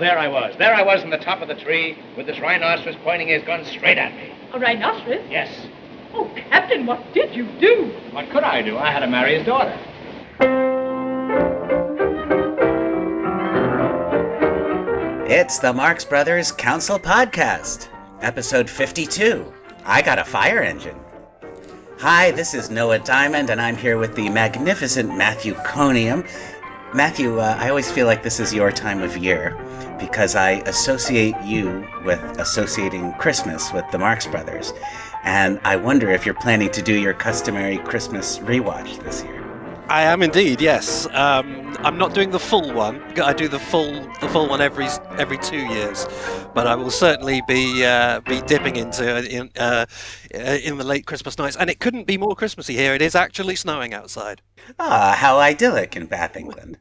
there I was. There I was on the top of the tree with this rhinoceros pointing his gun straight at me. A rhinoceros? Yes. Oh, Captain, what did you do? What could I do? I had to marry his daughter. It's the Marx Brothers Council Podcast, episode 52. I Got a Fire Engine. Hi, this is Noah Diamond, and I'm here with the magnificent Matthew Conium. Matthew, I always feel like this is your time of year because I associate you with associating Christmas with the Marx Brothers. And I wonder if you're planning to do your customary Christmas rewatch this year. I am indeed, yes. I'm not doing the full one. I do the full one every 2 years, but I will certainly be dipping into in the late Christmas nights. And it couldn't be more Christmassy here. It is actually snowing outside. Ah, how idyllic in Bath, England.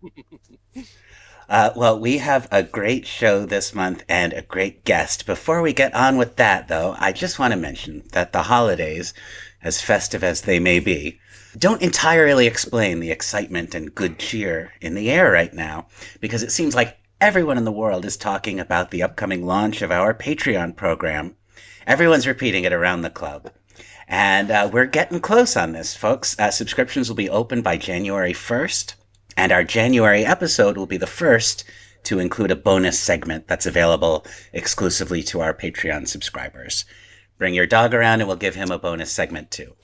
Well, we have a great show this month and a great guest. Before we get on with that, though, I just want to mention that the holidays, as festive as they may be, don't entirely explain the excitement and good cheer in the air right now, because it seems like everyone in the world is talking about the upcoming launch of our Patreon program. Everyone's repeating it around the club. And we're getting close on this, folks. Subscriptions will be open by January 1st, and our January episode will be the first to include a bonus segment that's available exclusively to our Patreon subscribers. Bring your dog around and we'll give him a bonus segment too.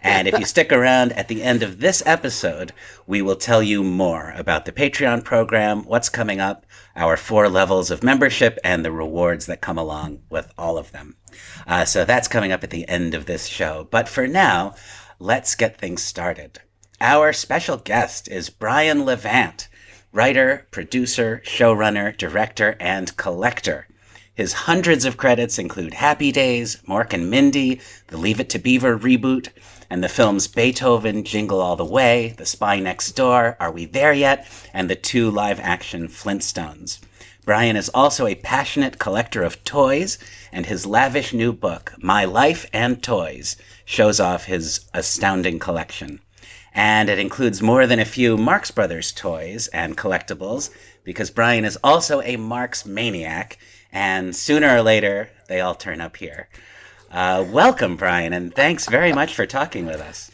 And if you stick around at the end of this episode, we will tell you more about the Patreon program, what's coming up, our 4 levels of membership, and the rewards that come along with all of them. So that's coming up at the end of this show. But for now, let's get things started. Our special guest is Brian Levant, writer, producer, showrunner, director, and collector. His hundreds of credits include Happy Days, Mork and Mindy, the Leave It to Beaver reboot, and the films Beethoven, Jingle All the Way, The Spy Next Door, Are We There Yet?, and the 2 live-action Flintstones. Brian is also a passionate collector of toys, and his lavish new book, My Life and Toys, shows off his astounding collection. And it includes more than a few Marx Brothers toys and collectibles, because Brian is also a Marx maniac, and sooner or later, they all turn up here. Welcome, Brian, and thanks very much for talking with us.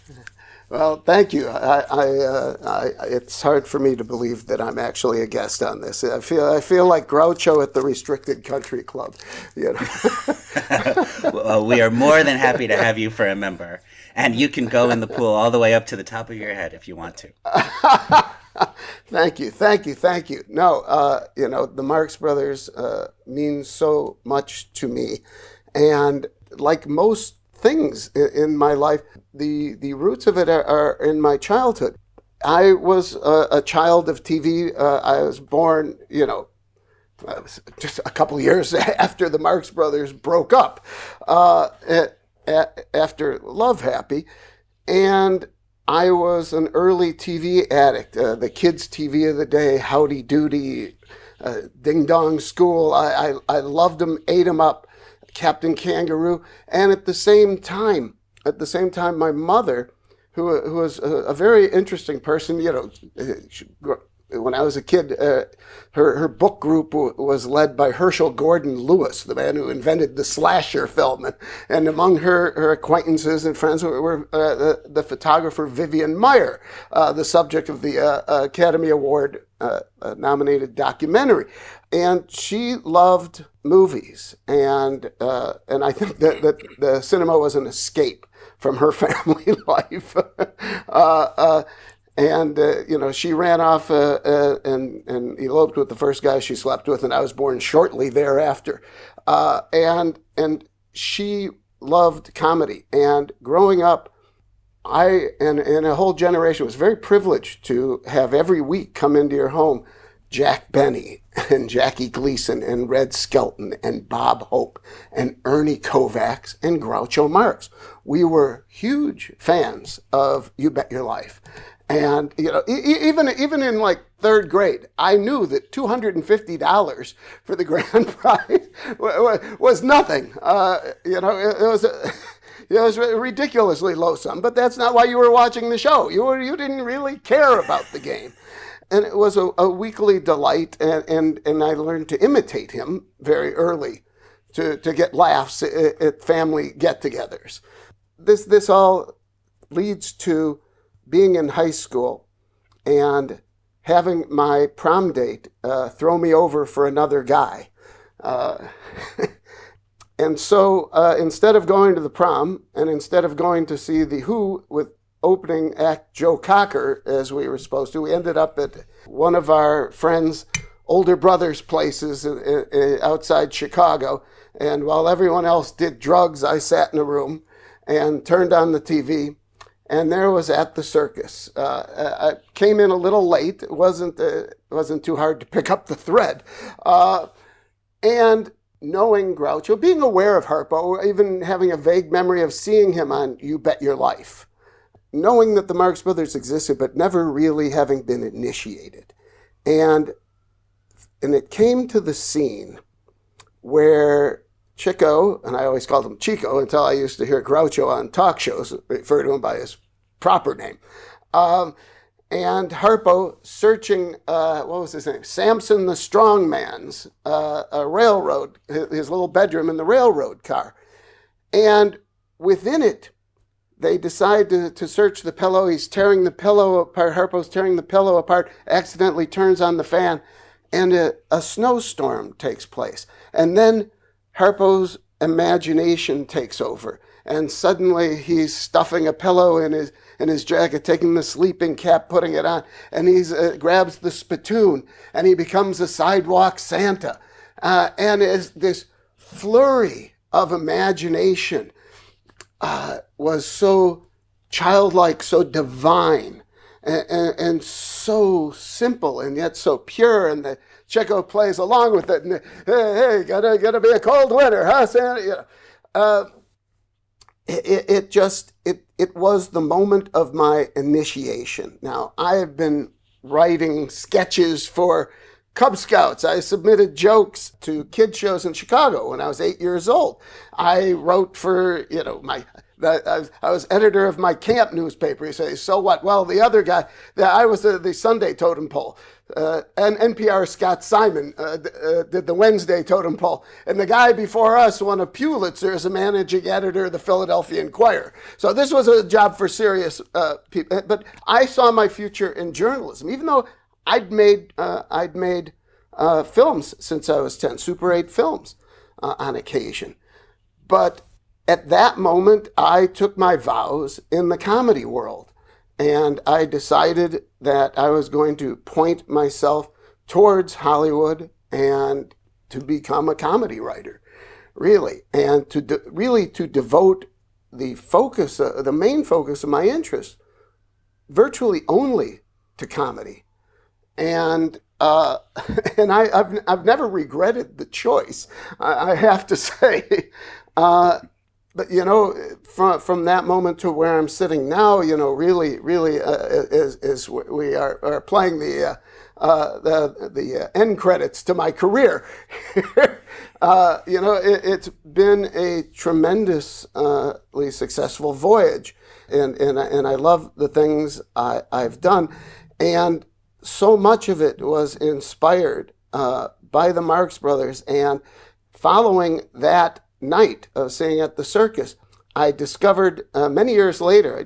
Well, thank you. It's hard for me to believe that I'm actually a guest on this. I feel like Groucho at the Restricted Country Club. You know? Well, we are more than happy to have you for a member, and you can go in the pool all the way up to the top of your head if you want to. Thank you. No, the Marx Brothers mean so much to me, and like most things in my life, the roots of it are in my childhood. I was a child of TV. I was born, just a couple years after the Marx Brothers broke up, after Love Happy, and I was an early TV addict. The kids' TV of the day, Howdy Doody, Ding Dong School. I loved them, ate them up. Captain Kangaroo, and at the same time, my mother, who was a very interesting person, when I was a kid, her book group was led by Herschel Gordon Lewis, the man who invented the slasher film, and among her acquaintances and friends were the photographer Vivian Maier, the subject of the Academy Award nominated documentary. And she loved movies, and I think that the cinema was an escape from her family life. She ran off and eloped with the first guy she slept with, and I was born shortly thereafter. And she loved comedy, and growing up, I and a whole generation was very privileged to have every week come into your home Jack Benny and Jackie Gleason and Red Skelton and Bob Hope and Ernie Kovacs and Groucho Marx. We were huge fans of You Bet Your Life. And, even in like third grade, I knew that $250 for the grand prize was nothing. It was a ridiculously low sum, but that's not why you were watching the show. You didn't really care about the game. And it was a weekly delight, and I learned to imitate him very early to get laughs at family get-togethers. This all leads to being in high school and having my prom date throw me over for another guy. And so instead of going to the prom, and instead of going to see The Who with opening act Joe Cocker, as we were supposed to, we ended up at one of our friends' older brother's places outside Chicago. And while everyone else did drugs, I sat in a room and turned on the TV, and there was At the Circus. I came in a little late. It wasn't too hard to pick up the thread. And knowing Groucho, being aware of Harpo, even having a vague memory of seeing him on You Bet Your Life, knowing that the Marx Brothers existed, but never really having been initiated. And it came to the scene where Chico, and I always called him Chico until I used to hear Groucho on talk shows refer to him by his proper name, and Harpo searching, what was his name? Samson the Strongman's a railroad, his little bedroom in the railroad car. And within it, they decide to search the pillow. He's tearing the pillow apart. Harpo's tearing the pillow apart, accidentally turns on the fan, and a snowstorm takes place. And then Harpo's imagination takes over. And suddenly he's stuffing a pillow in his jacket, taking the sleeping cap, putting it on, and he grabs the spittoon, and he becomes a sidewalk Santa. And is this flurry of imagination was so childlike, so divine, and so simple, and yet so pure. And the Chico plays along with it. And, hey, gotta be a cold winter, huh, Santa? You know, it was the moment of my initiation. Now, I have been writing sketches for Cub Scouts. I submitted jokes to kid shows in Chicago when I was 8 years old. I wrote for, I was editor of my camp newspaper. You say, so what? Well, the other guy, I was the Sunday totem pole. And NPR Scott Simon did the Wednesday totem pole. And the guy before us won a Pulitzer as a managing editor of the Philadelphia Inquirer. So this was a job for serious people. But I saw my future in journalism, even though I'd made films since I was 10, Super 8 films on occasion. But at that moment, I took my vows in the comedy world. And I decided that I was going to point myself towards Hollywood and to become a comedy writer, really. And to devote the focus, the main focus of my interest, virtually only to comedy. And I've never regretted the choice, I have to say. But, from that moment to where I'm sitting now, really, is we are playing the end credits to my career. It's been a tremendously successful voyage, and I love the things I've done, and so much of it was inspired by the Marx Brothers. And following that night of seeing At the Circus, I discovered, many years later,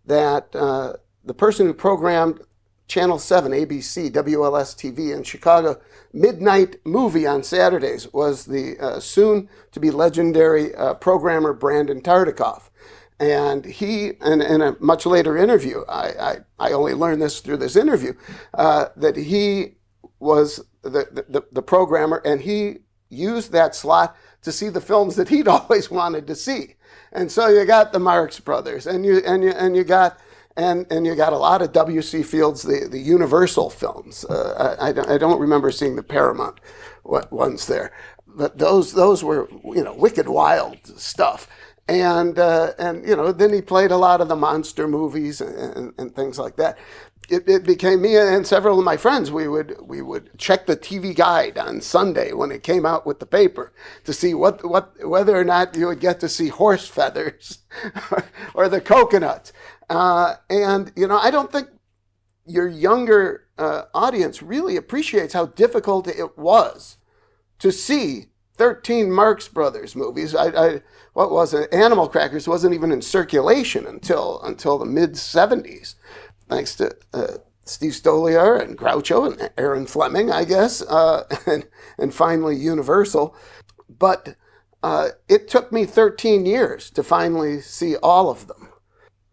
that the person who programmed Channel 7, ABC, WLS TV in Chicago, midnight movie on Saturdays was the soon-to-be legendary programmer Brandon Tartikoff. And he, in a much later interview, I only learned this through this interview, that he was the programmer, and he used that slot to see the films that he'd always wanted to see. And so you got the Marx Brothers, and you got a lot of W.C. Fields, the Universal films. I don't remember seeing the Paramount ones there, but those were wicked wild stuff. And then he played a lot of the monster movies and things like that. It became me and several of my friends. We would check the TV Guide on Sunday when it came out with the paper to see whether or not you would get to see horse feathers or the coconut. I don't think your younger audience really appreciates how difficult it was to see 13 Marx Brothers movies. What was it? Animal Crackers wasn't even in circulation until the mid-'70s, thanks to Steve Stoliar and Groucho and Aaron Fleming, I guess, and finally Universal. But it took me 13 years to finally see all of them,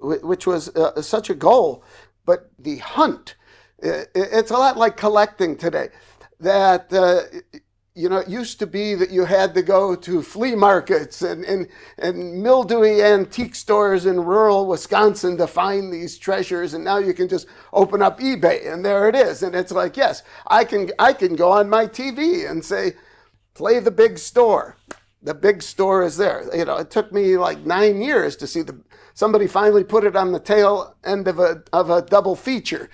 which was such a goal. But the hunt, it's a lot like collecting today. That, it used to be that you had to go to flea markets and mildewy antique stores in rural Wisconsin to find these treasures. And now you can just open up eBay and there it is. And it's like, yes, I can go on my TV and say, play the big store. The big store is there. It took me like 9 years to see somebody finally put it on the tail end of a double feature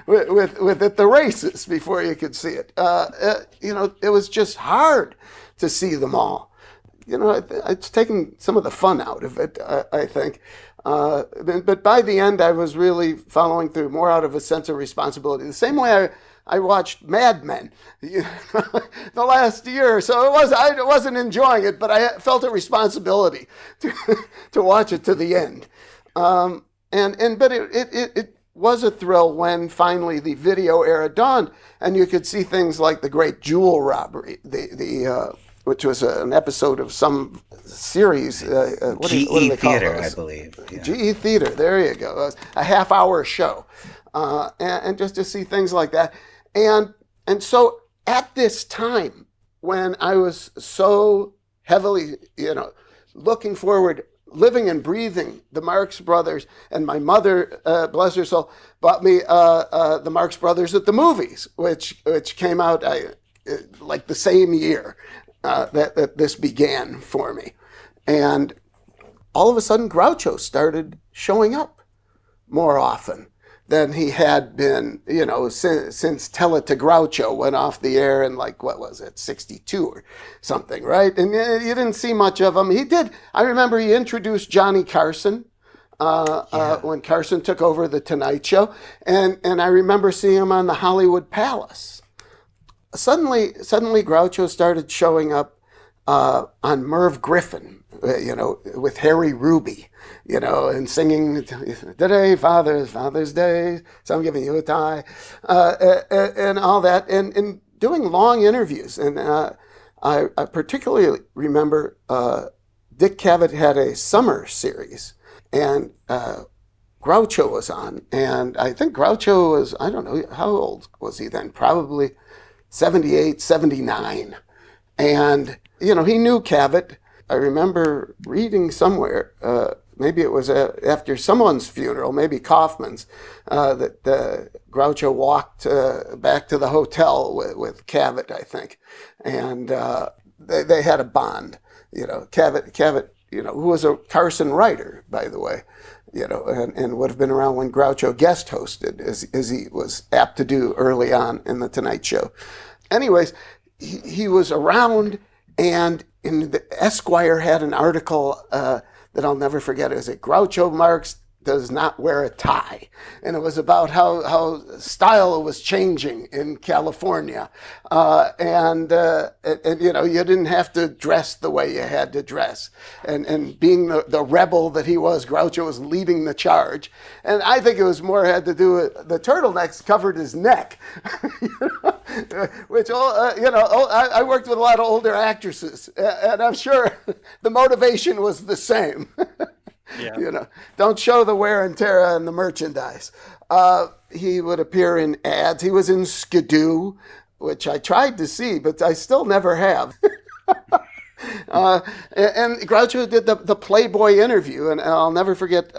with at the races before you could see it. It was just hard to see them all. It's taken some of the fun out of it, I think. But by the end, I was really following through more out of a sense of responsibility. The same way I watched Mad Men the last year, so I wasn't enjoying it, but I felt a responsibility to watch it to the end. But it was a thrill when finally the video era dawned, and you could see things like the Great Jewel Robbery, which was an episode of some series. GE Theater, I believe. Yeah. GE Theater, there you go. A half-hour show, and just to see things like that. And so at this time, when I was so heavily, looking forward, living and breathing the Marx Brothers, and my mother, bless her soul, bought me the Marx Brothers at the movies, which came out like the same year that this began for me. And all of a sudden, Groucho started showing up more often than he had been, since Tell It to Groucho went off the air in 62 or something, right? And you didn't see much of him. He did. I remember he introduced Johnny Carson when Carson took over The Tonight Show. And I remember seeing him on the Hollywood Palace. Suddenly Groucho started showing up on Merv Griffin, with Harry Ruby, and singing, today, Father's Day, so I'm giving you a tie, and all that, and doing long interviews. And I particularly remember Dick Cavett had a summer series, and Groucho was on, and I think Groucho was, I don't know, how old was he then? Probably 78, 79. And, he knew Cavett. I remember reading somewhere, maybe it was after someone's funeral, maybe Kaufman's, that Groucho walked back to the hotel with Cavett, I think. And they had a bond. Cavett, who was a Carson writer, by the way, and would have been around when Groucho guest hosted, as he was apt to do early on in The Tonight Show. Anyways, he was around, and in the Esquire had an article that I'll never forget. It was Groucho Marx does not wear a tie. And it was about how style was changing in California. And you didn't have to dress the way you had to dress. And being the rebel that he was, Groucho was leading the charge. And I think it was more had to do with the turtlenecks covered his neck. Which, I worked with a lot of older actresses. And I'm sure the motivation was the same. Yeah. Don't show the wear and tear on the merchandise. He would appear in ads. He was in Skidoo, which I tried to see, but I still never have. And Groucho did the Playboy interview, and I'll never forget,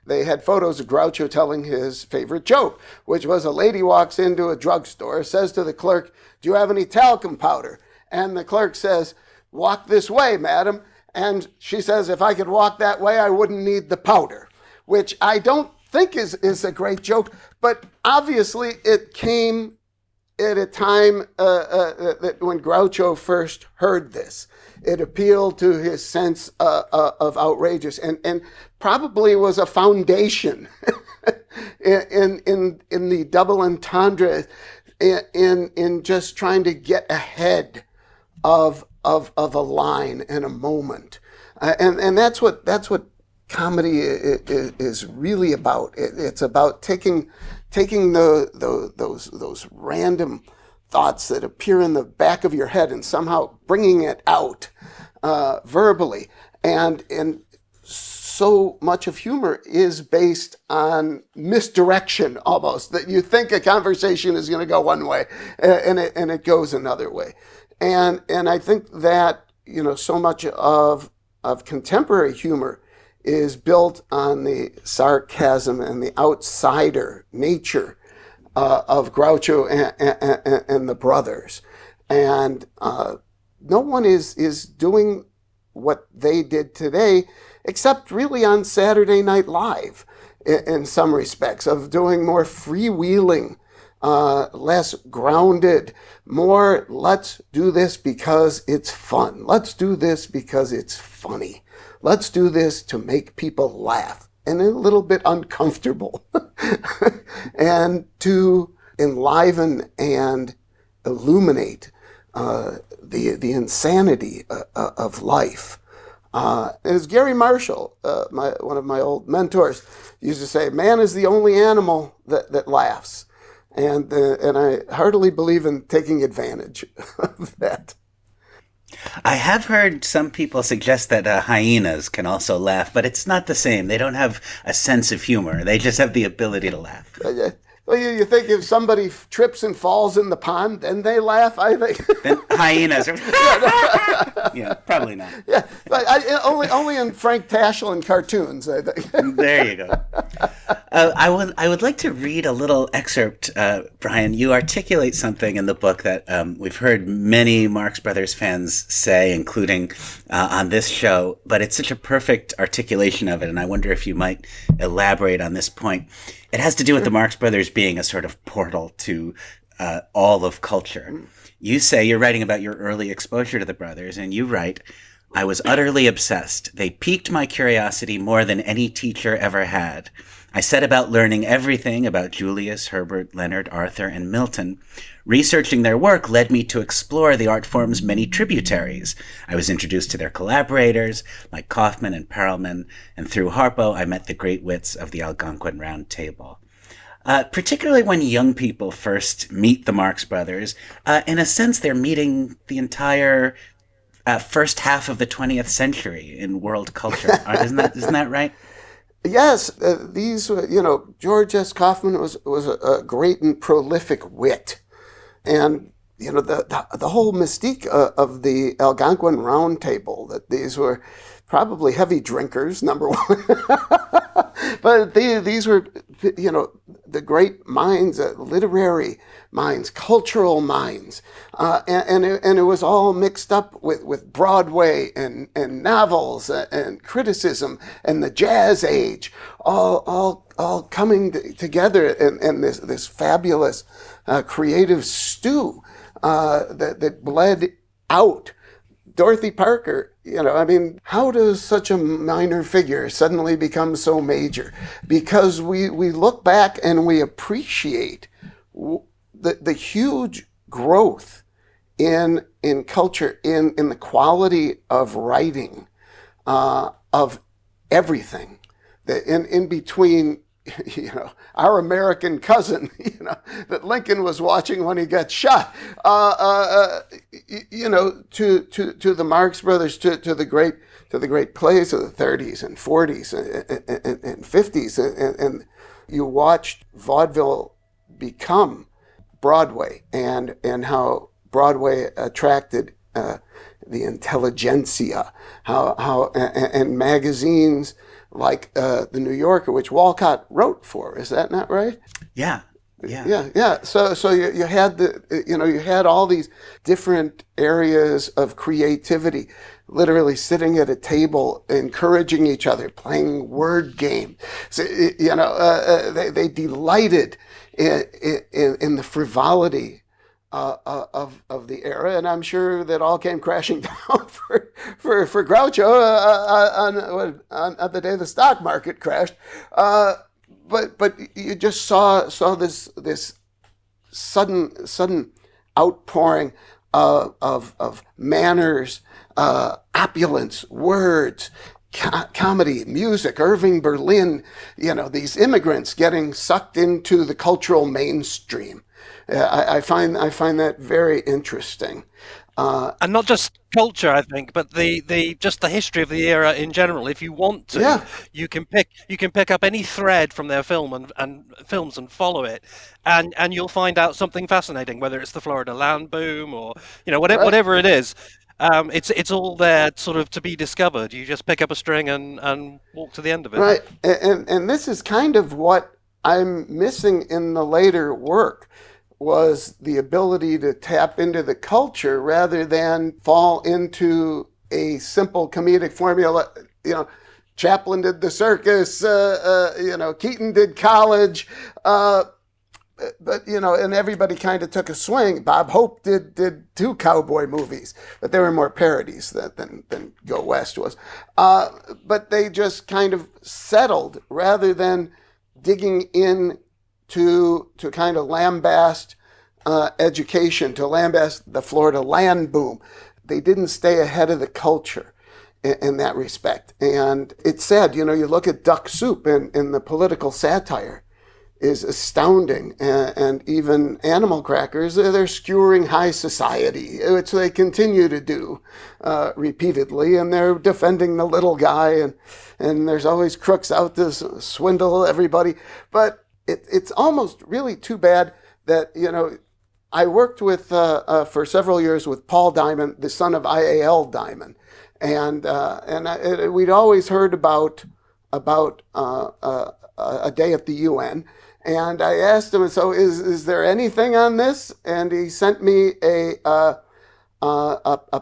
they had photos of Groucho telling his favorite joke, which was a lady walks into a drugstore, says to the clerk, "Do you have any talcum powder?" And the clerk says, "Walk this way, madam." And she says, "If I could walk that way, I wouldn't need the powder," which I don't think is a great joke, but obviously it came at a time that when Groucho first heard this. It appealed to his sense of outrageous and probably was a foundation in the double entendre, in just trying to get ahead of a line and a moment, and that's what comedy is really about. It's about taking those random thoughts that appear in the back of your head and somehow bringing it out verbally, and so much of humor is based on misdirection, almost, that you think a conversation is going to go one way and it goes another way. And I think that, so much of contemporary humor is built on the sarcasm and the outsider nature of Groucho and the brothers. And no one is doing what they did today, except really on Saturday Night Live, in some respects, of doing more freewheeling, less grounded, more let's do this because it's fun. Let's do this because it's funny. Let's do this to make people laugh and a little bit uncomfortable and to enliven and illuminate the insanity of life. As Gary Marshall, one of my old mentors, used to say, man is the only animal that laughs. And I heartily believe in taking advantage of that. I have heard some people suggest that hyenas can also laugh, but it's not the same. They don't have a sense of humor. They just have the ability to laugh. Well, you think if somebody trips and falls in the pond, then they laugh, I think. Then hyenas are... Yeah, probably not. Yeah, but only in Frank Tashlin cartoons, I think. There you go. I would like to read a little excerpt, Brian. You articulate something in the book that we've heard many Marx Brothers fans say, including on this show, but it's such a perfect articulation of it, and I wonder if you might elaborate on this point. It has to do with the Marx Brothers being a sort of portal to all of culture. You say you're writing about your early exposure to the brothers, and you write, I was utterly obsessed. They piqued my curiosity more than any teacher ever had. I set about learning everything about Julius, Herbert, Leonard, Arthur, and Milton. Researching their work led me to explore the art form's many tributaries. I was introduced to their collaborators, like Kaufman and Perelman, and through Harpo, I met the great wits of the Algonquin Round Table. Particularly when young people first meet the Marx Brothers, in a sense, they're meeting the entire first half of the 20th century in world culture. Isn't that right? Yes, these, George S. Kaufman was a great and prolific wit. And, the whole mystique of the Algonquin Round Table, that these were probably heavy drinkers, number one. But these were, the great minds, literary minds, cultural minds. And it was all mixed up with Broadway and novels and criticism and the jazz age, all coming together in this fabulous creative stew that bled out. Dorothy Parker, how does such a minor figure suddenly become so major? Because we look back and we appreciate the huge growth in culture, in the quality of writing, of everything. In between, our American cousin, that Lincoln was watching when he got shot, to the Marx Brothers, to the great plays of the 30s and 40s and 50s, and you watched vaudeville become Broadway, and how Broadway attracted the intelligentsia, and magazines like the New Yorker, which Walcott wrote for. Is that not right? Yeah. So you had you had all these different areas of creativity, literally sitting at a table, encouraging each other, playing word games. So, they delighted in the frivolity of the era, and I'm sure that all came crashing down for Groucho on the day the stock market crashed. but you just saw this sudden outpouring of manners, opulence, words, comedy, music, Irving Berlin, these immigrants getting sucked into the cultural mainstream. I find that very interesting. And not just culture, I think, but the just the history of the era in general. If you want to, you can pick up any thread from their and films and follow it, and you'll find out something fascinating. Whether it's the Florida land boom or whatever it is, it's all there sort of to be discovered. You just pick up a string and walk to the end of it. Right, and this is kind of what I'm missing in the later work, was the ability to tap into the culture rather than fall into a simple comedic formula. Chaplin did the circus, Keaton did college, but and everybody kind of took a swing. Bob Hope did 2 cowboy movies, but they were more parodies than Go West was. But they just kind of settled rather than digging in to kind of lambast education, to lambast the Florida land boom. They didn't stay ahead of the culture in that respect. And it's sad, you look at Duck Soup and the political satire is astounding. And even Animal Crackers, they're skewering high society, which they continue to do repeatedly. And they're defending the little guy, and there's always crooks out to swindle everybody. But it's almost really too bad that, I worked with, for several years with Paul Diamond, the son of IAL Diamond. And we'd always heard about a day at the UN. And I asked him, so is there anything on this? And he sent me a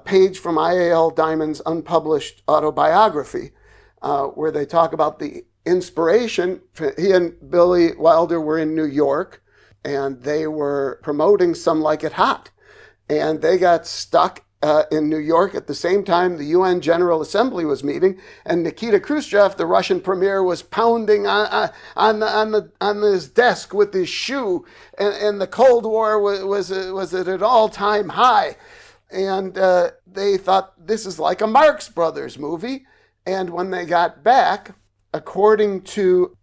page from IAL Diamond's unpublished autobiography, where they talk about the inspiration. He and Billy Wilder were in New York, and they were promoting Some Like It Hot. And they got stuck in New York at the same time the UN General Assembly was meeting, and Nikita Khrushchev, the Russian premier, was pounding on his desk with his shoe, and the Cold War was at an all-time high. And they thought, this is like a Marx Brothers movie. And when they got back, according to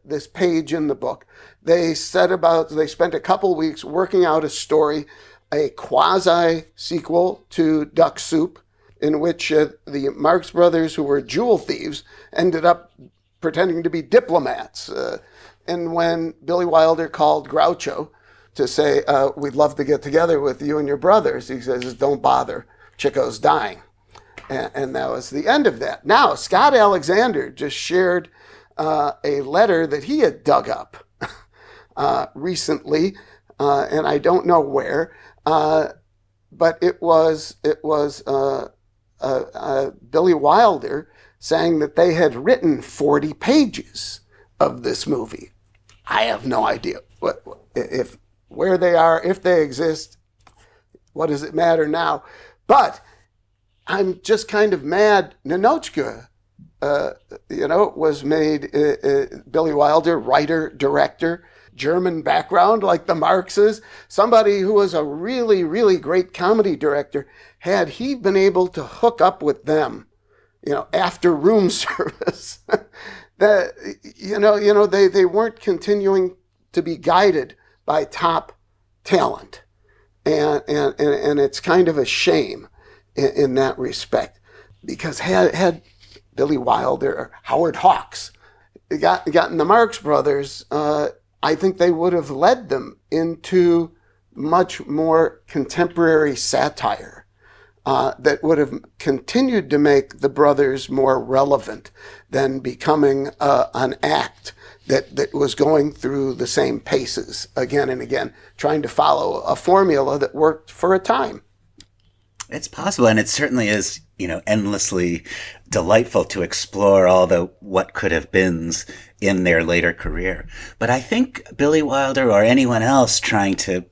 this page in the book, they spent a couple weeks working out a story, a quasi-sequel to Duck Soup, in which the Marx Brothers, who were jewel thieves, ended up pretending to be diplomats. And when Billy Wilder called Groucho to say, we'd love to get together with you and your brothers, he says, don't bother, Chico's dying. And that was the end of that. Now, Scott Alexander just shared a letter that he had dug up recently, and I don't know where, but it was Billy Wilder saying that they had written 40 pages of this movie. I have no idea where they are, if they exist. What does it matter now? But I'm just kind of mad. Ninochka, was made Billy Wilder, writer, director, German background like the Marxes, somebody who was a really, really great comedy director. Had he been able to hook up with them, after room service, that they weren't continuing to be guided by top talent, and it's kind of a shame in that respect, because had Billy Wilder or Howard Hawks gotten the Marx Brothers, I think they would have led them into much more contemporary satire that would have continued to make the brothers more relevant than becoming an act that was going through the same paces again and again, trying to follow a formula that worked for a time. It's possible, and it certainly is, endlessly delightful to explore all the what could have beens in their later career. But I think Billy Wilder or anyone else trying to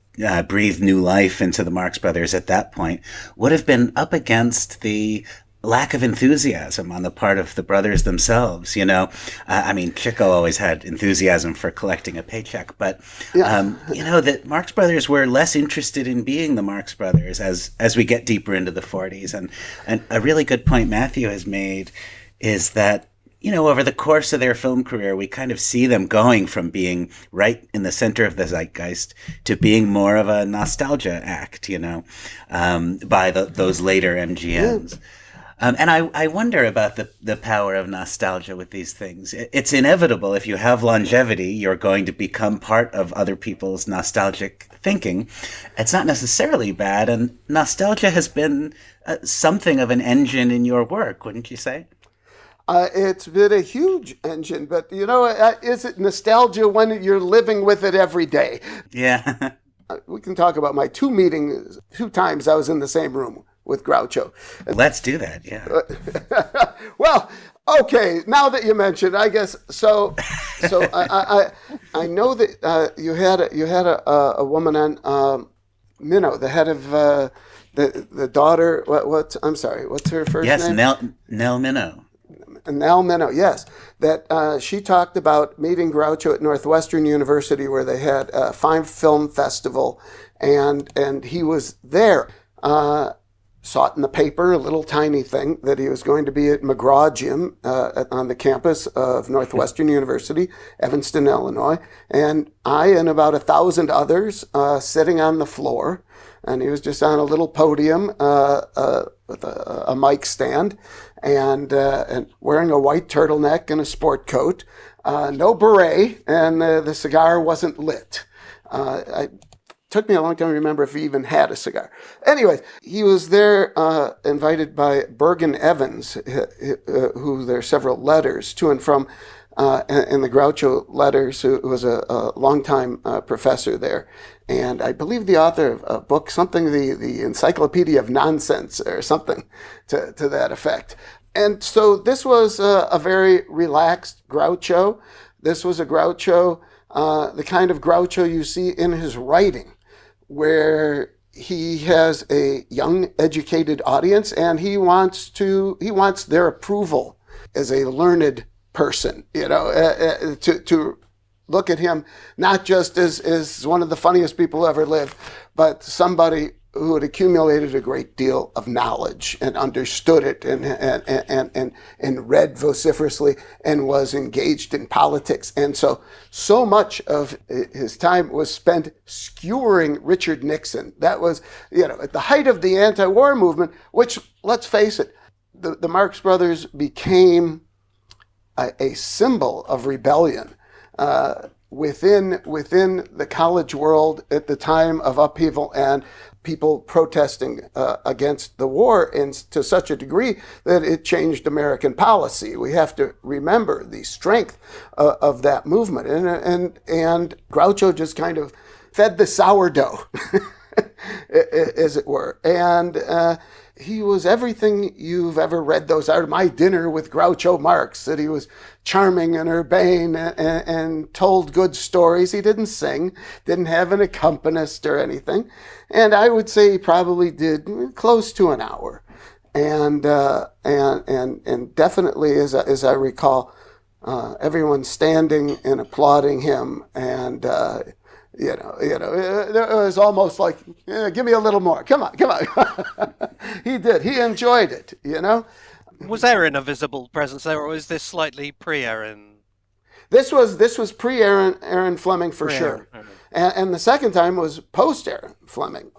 breathe new life into the Marx Brothers at that point would have been up against the lack of enthusiasm on the part of the brothers themselves. I mean, Chico always had enthusiasm for collecting a paycheck, but that Marx Brothers were less interested in being the Marx Brothers as we get deeper into the 40s. And a really good point Matthew has made is that over the course of their film career, we kind of see them going from being right in the center of the zeitgeist to being more of a nostalgia act, by those later MGMs. And I wonder about the power of nostalgia with these things. It's inevitable. If you have longevity, you're going to become part of other people's nostalgic thinking. It's not necessarily bad. And nostalgia has been something of an engine in your work, wouldn't you say? It's been a huge engine, but is it nostalgia when you're living with it every day? Yeah. We can talk about my two times I was in the same room with Groucho. Let's do that, yeah. Well, okay, now that you mentioned, I guess, so I know that you had a woman on, Minnow, the head of the daughter, I'm sorry, what's her first name? Yes, Nell Minnow. Nell Minnow, yes, that she talked about meeting Groucho at Northwestern University where they had a fine film festival, and he was there. Saw it in the paper, a little tiny thing, that he was going to be at McGraw Gym on the campus of Northwestern University, Evanston, Illinois, and I and about 1,000 others sitting on the floor, and he was just on a little podium with a mic stand, and wearing a white turtleneck and a sport coat, no beret, and the cigar wasn't lit. Took me a long time to remember if he even had a cigar. Anyways, he was there invited by Bergen Evans, who there are several letters to and from in the Groucho letters, who was a longtime professor there. And I believe the author of a book, something, the Encyclopedia of Nonsense or something to that effect. And so this was a very relaxed Groucho. This was a Groucho, the kind of Groucho you see in his writing, where he has a young, educated audience, and he wants their approval as a learned person, to look at him not just as one of the funniest people who ever lived, but somebody who had accumulated a great deal of knowledge and understood it and read vociferously and was engaged in politics. And so much of his time was spent skewering Richard Nixon. That was, at the height of the anti-war movement, which, let's face it, the Marx Brothers became a symbol of rebellion within the college world at the time of upheaval and people protesting against the war, and to such a degree that it changed American policy. We have to remember the strength of that movement, and Groucho just kind of fed the sourdough, as it were, and he was everything you've ever read those are. My Dinner with Groucho Marx, that he was charming and urbane and told good stories. He didn't sing, didn't have an accompanist or anything. And I would say he probably did close to an hour. And definitely, as I recall, everyone standing and applauding him, and it was almost like, give me a little more. Come on. He did. He enjoyed it, Was Aaron a visible presence there, or was this slightly pre-Aaron? This was pre-Aaron Fleming for sure. And the second time was post-Aaron Fleming.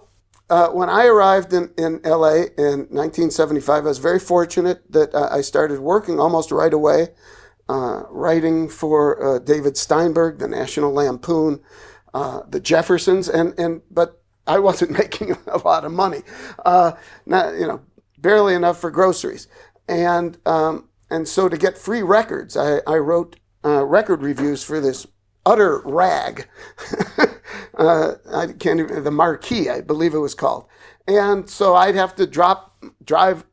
When I arrived in L.A. in 1975, I was very fortunate that I started working almost right away, writing for David Steinberg, the National Lampoon, the Jeffersons, but I wasn't making a lot of money, barely enough for groceries, and so to get free records, I wrote record reviews for this utter rag. I can't even, the Marquee, I believe it was called, and so I'd have to drive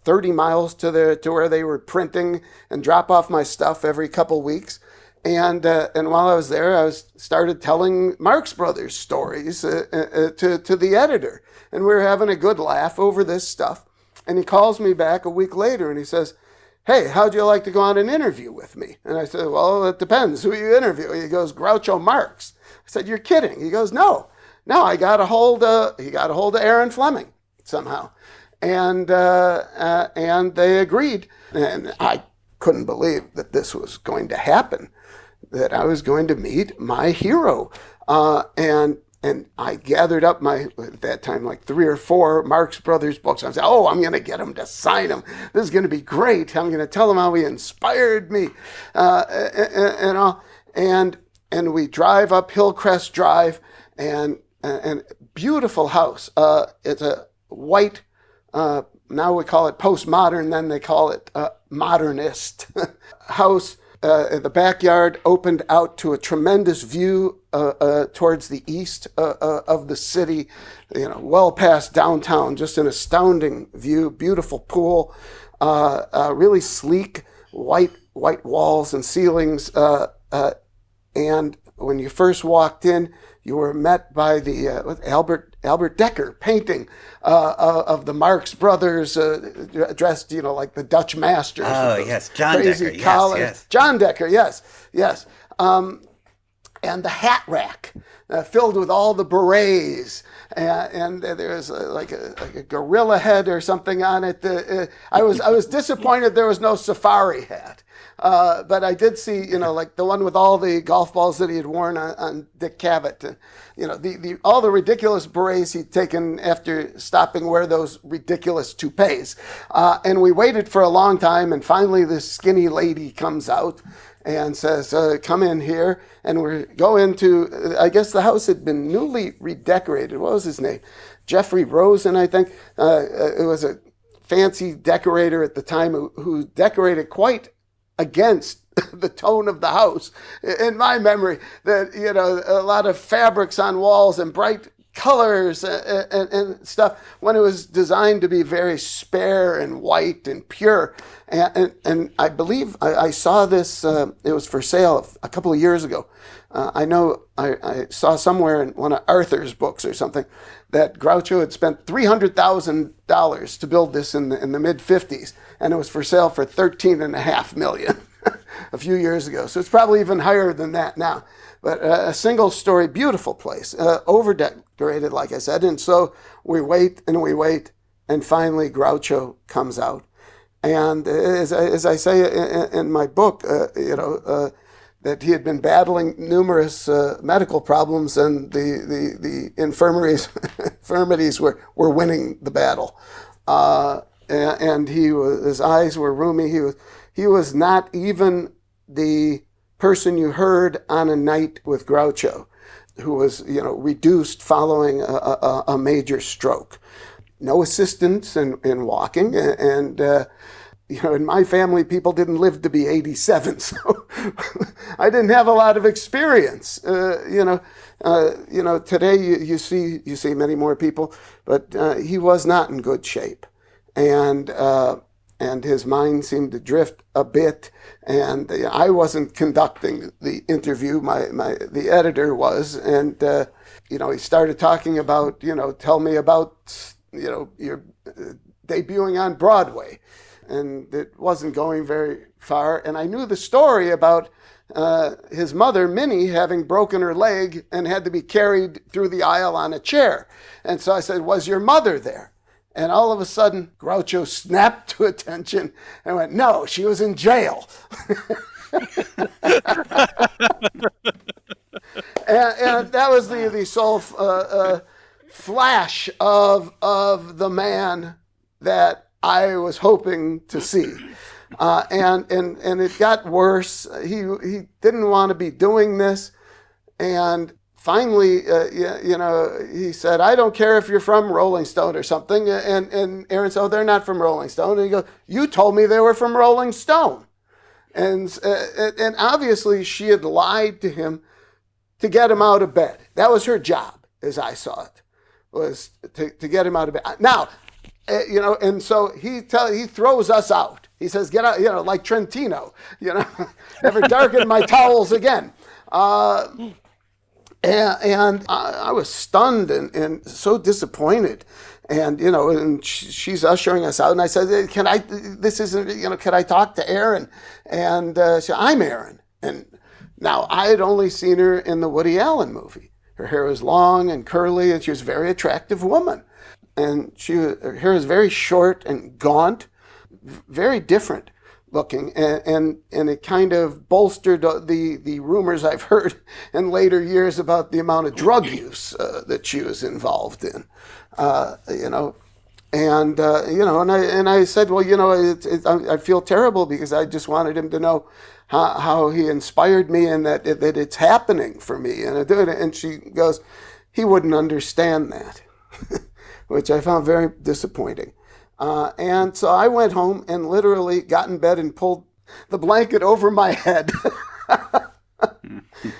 30 miles to where they were printing and drop off my stuff every couple weeks. And while I was there, I started telling Marx Brothers stories to the editor, and we were having a good laugh over this stuff. And he calls me back a week later and he says, hey, how'd you like to go on an interview with me? And I said, well, it depends who you interview. He goes, Groucho Marx. I said, you're kidding. He goes, no, I got a hold of, he got a hold of Aaron Fleming somehow. And they agreed. And I couldn't believe that this was going to happen, that I was going to meet my hero. And I gathered up at that time, like 3 or 4 Marx Brothers books. I was like, I'm going to get him to sign them. This is going to be great. I'm going to tell him how he inspired me, and all. And we drive up Hillcrest Drive, and beautiful house. It's a white, now we call it postmodern, then they call it modernist house. The backyard opened out to a tremendous view towards the east of the city, well past downtown, just an astounding view, beautiful pool, really sleek white walls and ceilings. And when you first walked in, you were met by the Albert Decker painting of the Marx Brothers dressed, like the Dutch masters. Oh, yes, John crazy Decker. Collars. Yes. John Decker, yes. And the hat rack filled with all the berets. And there's like a gorilla head or something on it. I was disappointed there was no safari hat. But I did see, like the one with all the golf balls that he had worn on Dick Cavett. All the ridiculous berets he'd taken after stopping to wear those ridiculous toupees. And we waited for a long time, and finally this skinny lady comes out and says, come in here. And we go into, I guess the house had been newly redecorated. What was his name? Jeffrey Rosen, I think. It was a fancy decorator at the time who decorated quite against the tone of the house. In my memory, that a lot of fabrics on walls and bright colors and stuff, when it was designed to be very spare and white and pure. And I believe I saw this, it was for sale a couple of years ago. I know I saw somewhere in one of Arthur's books or something that Groucho had spent $300,000 to build this in the mid-50s, and it was for sale for $13.5 million a few years ago. So it's probably even higher than that now. But a single-story, beautiful place, over-decorated, like I said. And so we wait, and finally Groucho comes out. And as I say in my book, that he had been battling numerous medical problems, and the infirmities were winning the battle. And his eyes were rheumy. He was not even the person you heard on A Night with Groucho, who was reduced following a major stroke. No assistance in walking, and in my family, people didn't live to be 87, so I didn't have a lot of experience. Today you see many more people, but he was not in good shape, and his mind seemed to drift a bit. And I wasn't conducting the interview; the editor was, and he started talking about tell me about your debuting on Broadway. And it wasn't going very far. And I knew the story about his mother, Minnie, having broken her leg and had to be carried through the aisle on a chair. And so I said, was your mother there? And all of a sudden, Groucho snapped to attention and went, no, she was in jail. and that was the sole flash of the man that I was hoping to see. And it got worse. He didn't want to be doing this. And finally, he said, I don't care if you're from Rolling Stone or something. And Aaron said, oh, they're not from Rolling Stone. And he goes, you told me they were from Rolling Stone. And obviously she had lied to him to get him out of bed. That was her job, as I saw it, was to get him out of bed. Now, and so he throws us out. He says, get out, like Trentino, never darken my towels again. And I was stunned and so disappointed. And, and she's ushering us out. And I said, can I talk to Aaron? And she said, I'm Aaron. And now I had only seen her in the Woody Allen movie. Her hair was long and curly, and she was a very attractive woman. And her hair was very short and gaunt, very different looking, and it kind of bolstered the rumors I've heard in later years about the amount of drug use that she was involved in, and I said, well, I feel terrible because I just wanted him to know how he inspired me and that it's happening for me, and she goes, he wouldn't understand that, which I found very disappointing. And so I went home and literally got in bed and pulled the blanket over my head.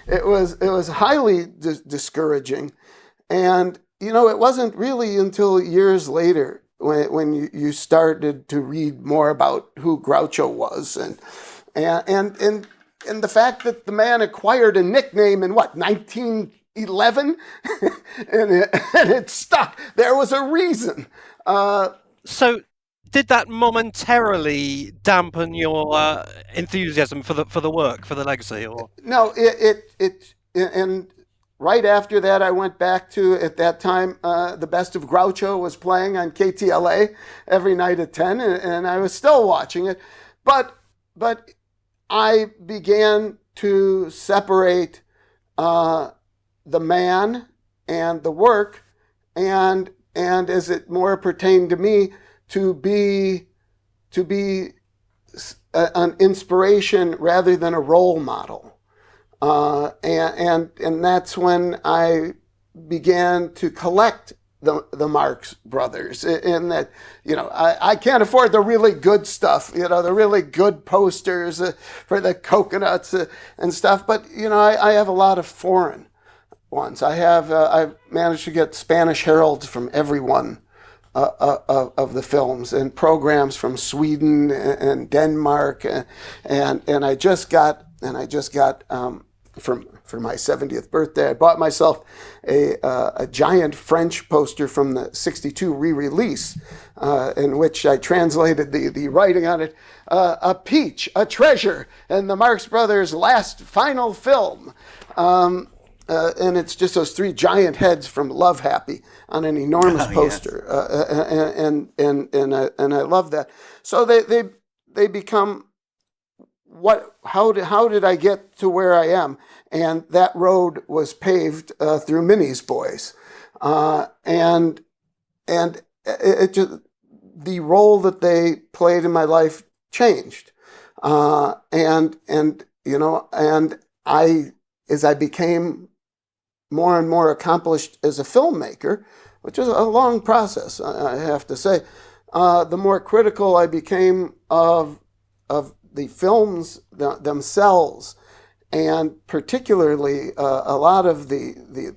It was highly discouraging. And, it wasn't really until years later when you started to read more about who Groucho was and the fact that the man acquired a nickname in 1911 and it stuck. There was a reason. So, did that momentarily dampen your enthusiasm for the work, for the legacy, or no? And right after that, I went back to, at that time, the Best of Groucho was playing on KTLA every night at 10, and I was still watching it, but I began to separate the man and the work, and as it more pertained to me, to be an inspiration rather than a role model, and that's when I began to collect the Marx Brothers. In that, I can't afford the really good stuff, the really good posters for the coconuts and stuff, but I have a lot of foreign ones. I've managed to get Spanish heralds from every one of the films, and programs from Sweden and Denmark, and I just got for my 70th birthday, I bought myself a giant French poster from the '62 re-release, in which I translated the writing on it, a peach, a treasure, and the Marx Brothers' last final film. And it's just those three giant heads from Love Happy on an enormous poster, yes. And I love that. So they become what? How did I get to where I am? And that road was paved through Minnie's Boys, and it just, the role that they played in my life changed, and as I became more and more accomplished as a filmmaker, which is a long process, I have to say, the more critical I became of the films themselves, and particularly a lot of the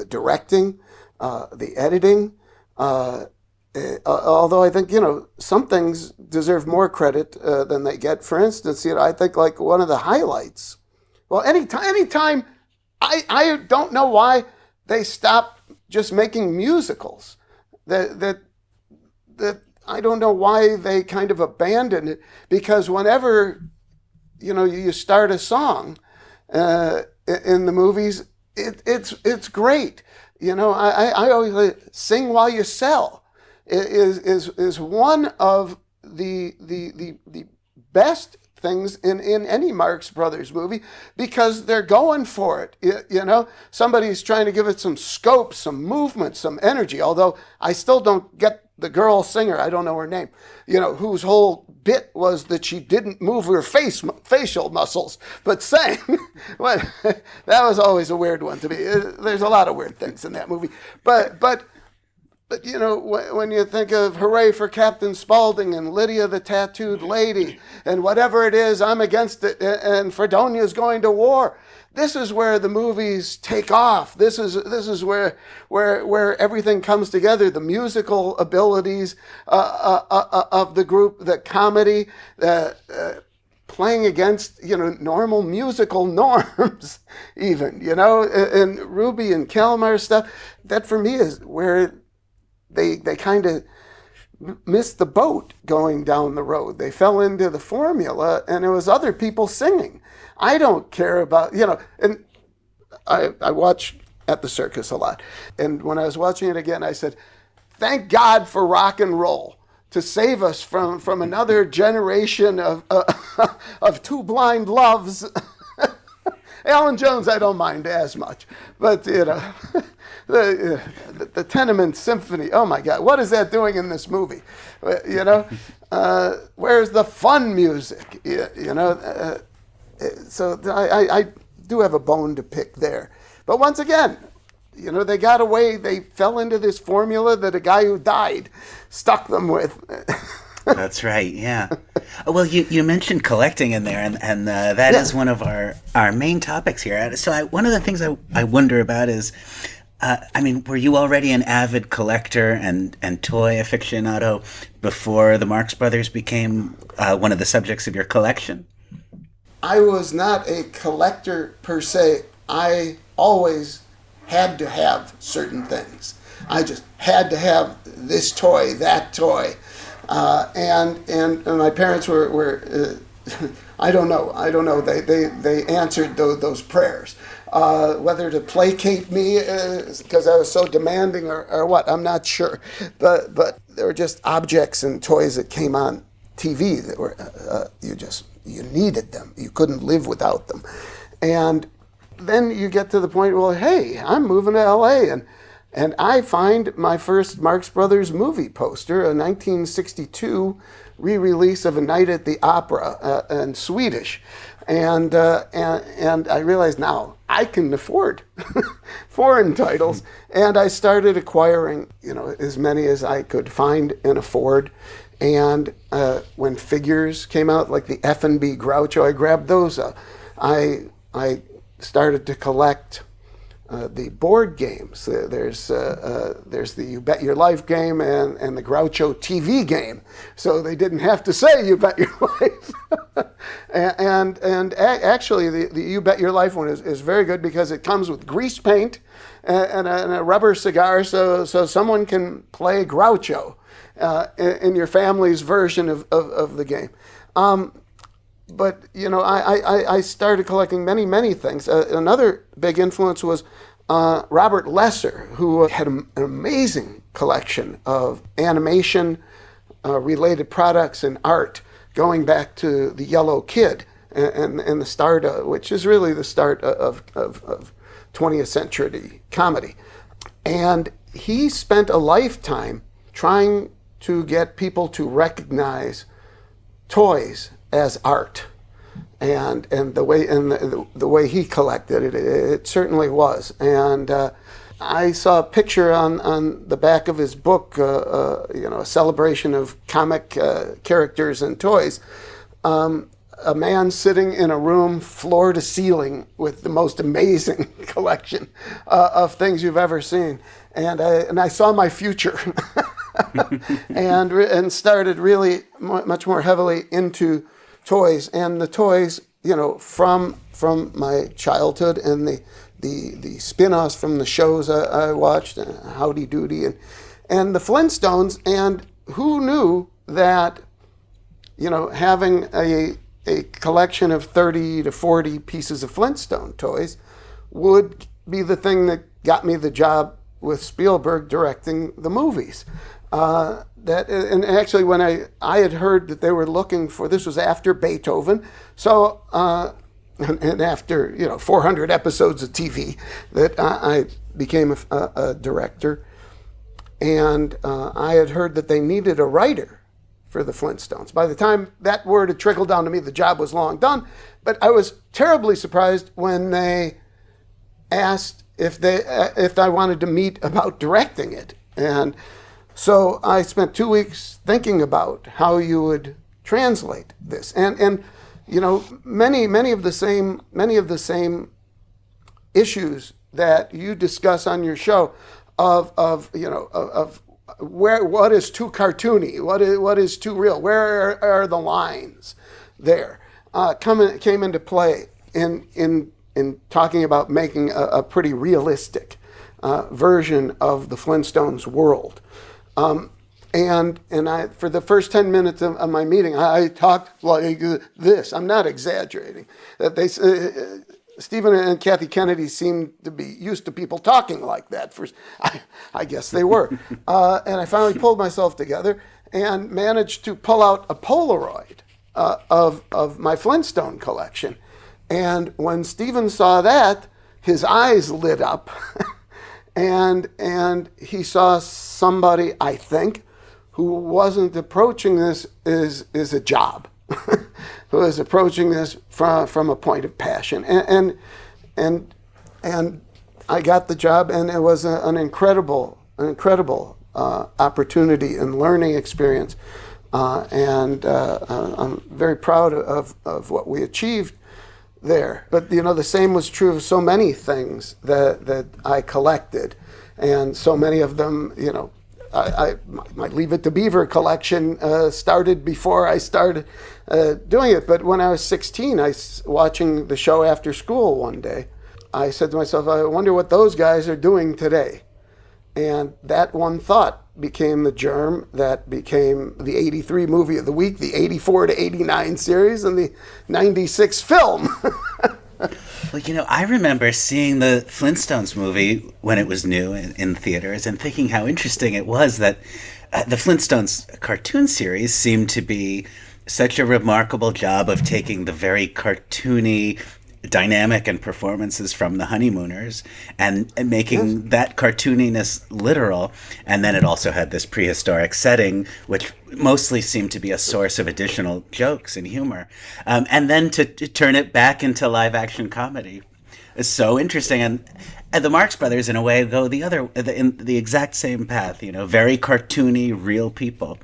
directing, the editing. Although I think some things deserve more credit than they get. For instance, I think like one of the highlights. Well, anytime. I don't know why they stopped just making musicals. That I don't know why they kind of abandoned it, because whenever you start a song in the movies, it's great. I always say, sing while you sell is one of the best things in any Marx Brothers movie, because they're going for it. Somebody's trying to give it some scope, some movement, some energy, although I still don't get the girl singer, I don't know her name, whose whole bit was that she didn't move her facial muscles, but sang. Well, that was always a weird one to me. There's a lot of weird things in that movie. But when you think of Hooray for Captain Spaulding and Lydia the Tattooed Lady and whatever it is, I'm against it, and Fredonia's going to war, this is where the movies take off. This is where everything comes together. The musical abilities of the group, the comedy, playing against, normal musical norms, even, and Ruby and Kalmar stuff. That for me is where they kind of missed the boat going down the road. They fell into the formula, and it was other people singing. I don't care about, and I watch at the circus a lot. And when I was watching it again, I said, thank God for rock and roll to save us from another generation of two blind loves. Alan Jones, I don't mind as much. But, the Tenement Symphony, oh my God, what is that doing in this movie? Where's the fun music? So I do have a bone to pick there. But once again, they got away, they fell into this formula that a guy who died stuck them with. That's right, yeah. Well, you mentioned collecting in there, and that is one of our main topics here. So one of the things I wonder about is, were you already an avid collector and toy aficionado before the Marx Brothers became one of the subjects of your collection? I was not a collector per se. I always had to have certain things. I just had to have this toy, that toy. And my parents were I don't know. They answered those prayers. Whether to placate me because I was so demanding or what, I'm not sure. But there were just objects and toys that came on TV that were you needed them. You couldn't live without them. And then you get to the point, well, hey, I'm moving to L.A. and I find my first Marx Brothers movie poster, a 1962 re-release of A Night at the Opera in Swedish. And I realized now I can afford foreign titles. And I started acquiring, as many as I could find and afford. And when figures came out, like the F&B Groucho, I grabbed those up. I started to collect the board games. There's the You Bet Your Life game and the Groucho TV game. So they didn't have to say You Bet Your Life. and actually, the You Bet Your Life one is very good because it comes with grease paint and a rubber cigar, so someone can play Groucho in your family's version of the game. But, I started collecting many things. Another big influence was Robert Lesser, who had an amazing collection of animation related products and art going back to The Yellow Kid and the start, which is really the start of 20th century comedy. And he spent a lifetime trying to get people to recognize toys as art, and the way he collected it, it certainly was. And I saw a picture on the back of his book, a celebration of comic characters and toys. A man sitting in a room, floor to ceiling, with the most amazing collection of things you've ever seen. And I saw my future, and started really much more heavily into toys. And the toys, from my childhood and the spin-offs from the shows I watched, Howdy Doody and the Flintstones. And who knew that, having a collection of 30 to 40 pieces of Flintstone toys would be the thing that got me the job with Spielberg directing the movies. And actually, when I had heard that they were looking for, this was after Beethoven, so and after 400 episodes of TV, that I became a director, and I had heard that they needed a writer for the Flintstones. By the time that word had trickled down to me, the job was long done. But I was terribly surprised when they asked if I wanted to meet about directing it. And so I spent 2 weeks thinking about how you would translate this. And many of the same issues that you discuss on your show of what is too cartoony, what is too real, where are the lines there? came into play in talking about making a pretty realistic version of the Flintstones world. And I, for the first 10 minutes of my meeting, I talked like this. I'm not exaggerating. Stephen and Kathy Kennedy seemed to be used to people talking like that. I guess they were. And I finally pulled myself together and managed to pull out a Polaroid of my Flintstone collection. And when Stephen saw that, his eyes lit up. and he saw somebody, I think, who wasn't approaching this as a job, who was approaching this from a point of passion. And I got the job, and it was an incredible opportunity and learning experience. And I'm very proud of what we achieved there. But the same was true of so many things that I collected, and so many of them, my Leave It to Beaver collection started before I started doing it. But when I was 16, watching the show after school one day, I said to myself, I wonder what those guys are doing today. And that one thought became the germ that became the 83 movie of the week, the 84 to 89 series, and the 96 film. Well, I remember seeing the Flintstones movie when it was new in theaters and thinking how interesting it was that the Flintstones cartoon series seemed to be such a remarkable job of taking the very cartoony dynamic and performances from the Honeymooners and making that cartooniness literal. And then it also had this prehistoric setting, which mostly seemed to be a source of additional jokes and humor. And then to turn it back into live action comedy is so interesting. And the Marx Brothers, in a way, go in the exact same path, very cartoony, real people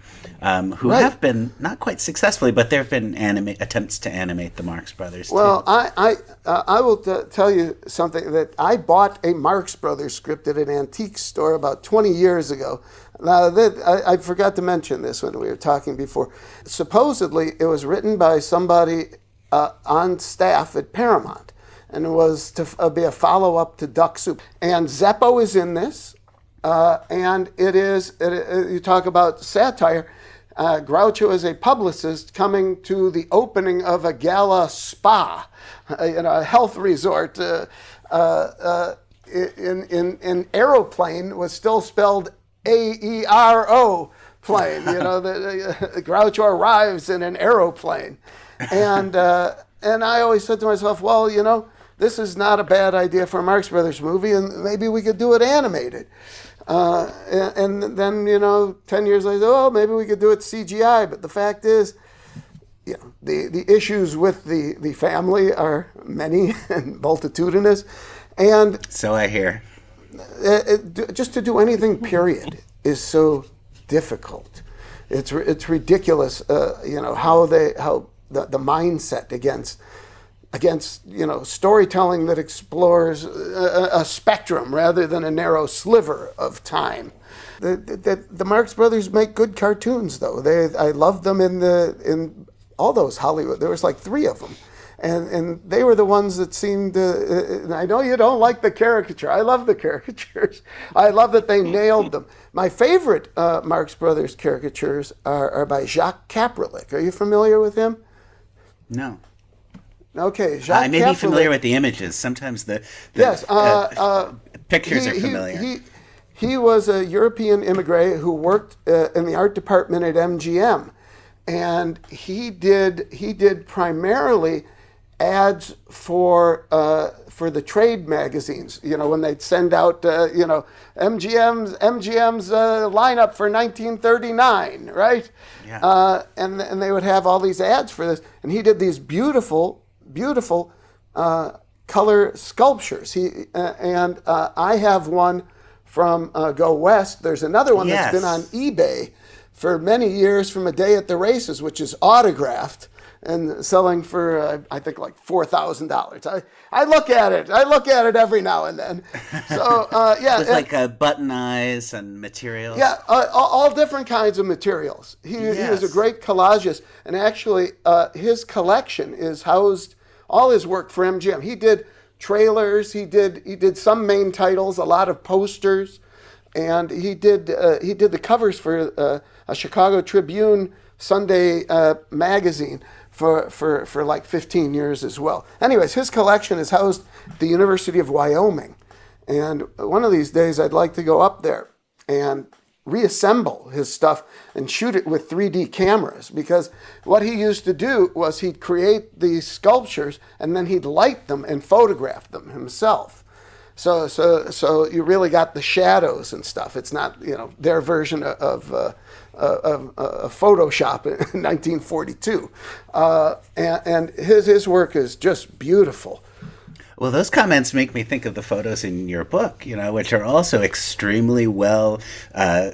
who have been not quite successfully, but there have been attempts to animate the Marx Brothers. Well, too. I will tell you something, that I bought a Marx Brothers script at an antique store about 20 years ago. Now, I forgot to mention this when we were talking before. Supposedly, it was written by somebody on staff at Paramount, and it was to be a follow-up to Duck Soup. And Zeppo is in this, and you talk about satire. Groucho is a publicist coming to the opening of a gala spa, a health resort. In aeroplane was still spelled AERO plane. Groucho arrives in an aeroplane, and I always said to myself, well, this is not a bad idea for a Marx Brothers movie, and maybe we could do it animated. And then, 10 years later, maybe we could do it CGI. But the fact is, the issues with the family are many and multitudinous. And so I hear. Just to do anything, period, is so difficult. It's ridiculous, how the mindset against storytelling that explores a spectrum rather than a narrow sliver of time. The Marx Brothers make good cartoons, though. I loved them in all those Hollywood. There was like 3 of them, and they were the ones that seemed to. And I know you don't like the caricature. I love the caricatures. I love that they nailed them. My favorite Marx Brothers caricatures are by Jacques Kapralik. Are you familiar with him? No. Okay, Jacques I may be familiar Kapralik. with the images. Sometimes the pictures are familiar. He was a European immigrant who worked in the art department at MGM, and he did primarily ads for the trade magazines. When they'd send out MGM's lineup for 1939, right? Yeah. And they would have all these ads for this, and he did these beautiful color sculptures. I have one from Go West. There's another one that's been on eBay for many years, from A Day at the Races, which is autographed. and selling for I think like $4,000. I look at it. I look at it every now and then. So yeah, with like button eyes and materials. Yeah, all different kinds of materials. He was a great collagist, and actually his collection is housed all his work for MGM. He did trailers. He did some main titles, a lot of posters, and he did the covers for a Chicago Tribune Sunday magazine for like 15 years as well. Anyways, his collection is housed at the University of Wyoming, and one of these days I'd like to go up there and reassemble his stuff and shoot it with 3D cameras, because what he used to do was he'd create these sculptures and then he'd light them and photograph them himself. So you really got the shadows and stuff. It's not, their version of Photoshop in 1942. And his work is just beautiful. Well, those comments make me think of the photos in your book, which are also extremely well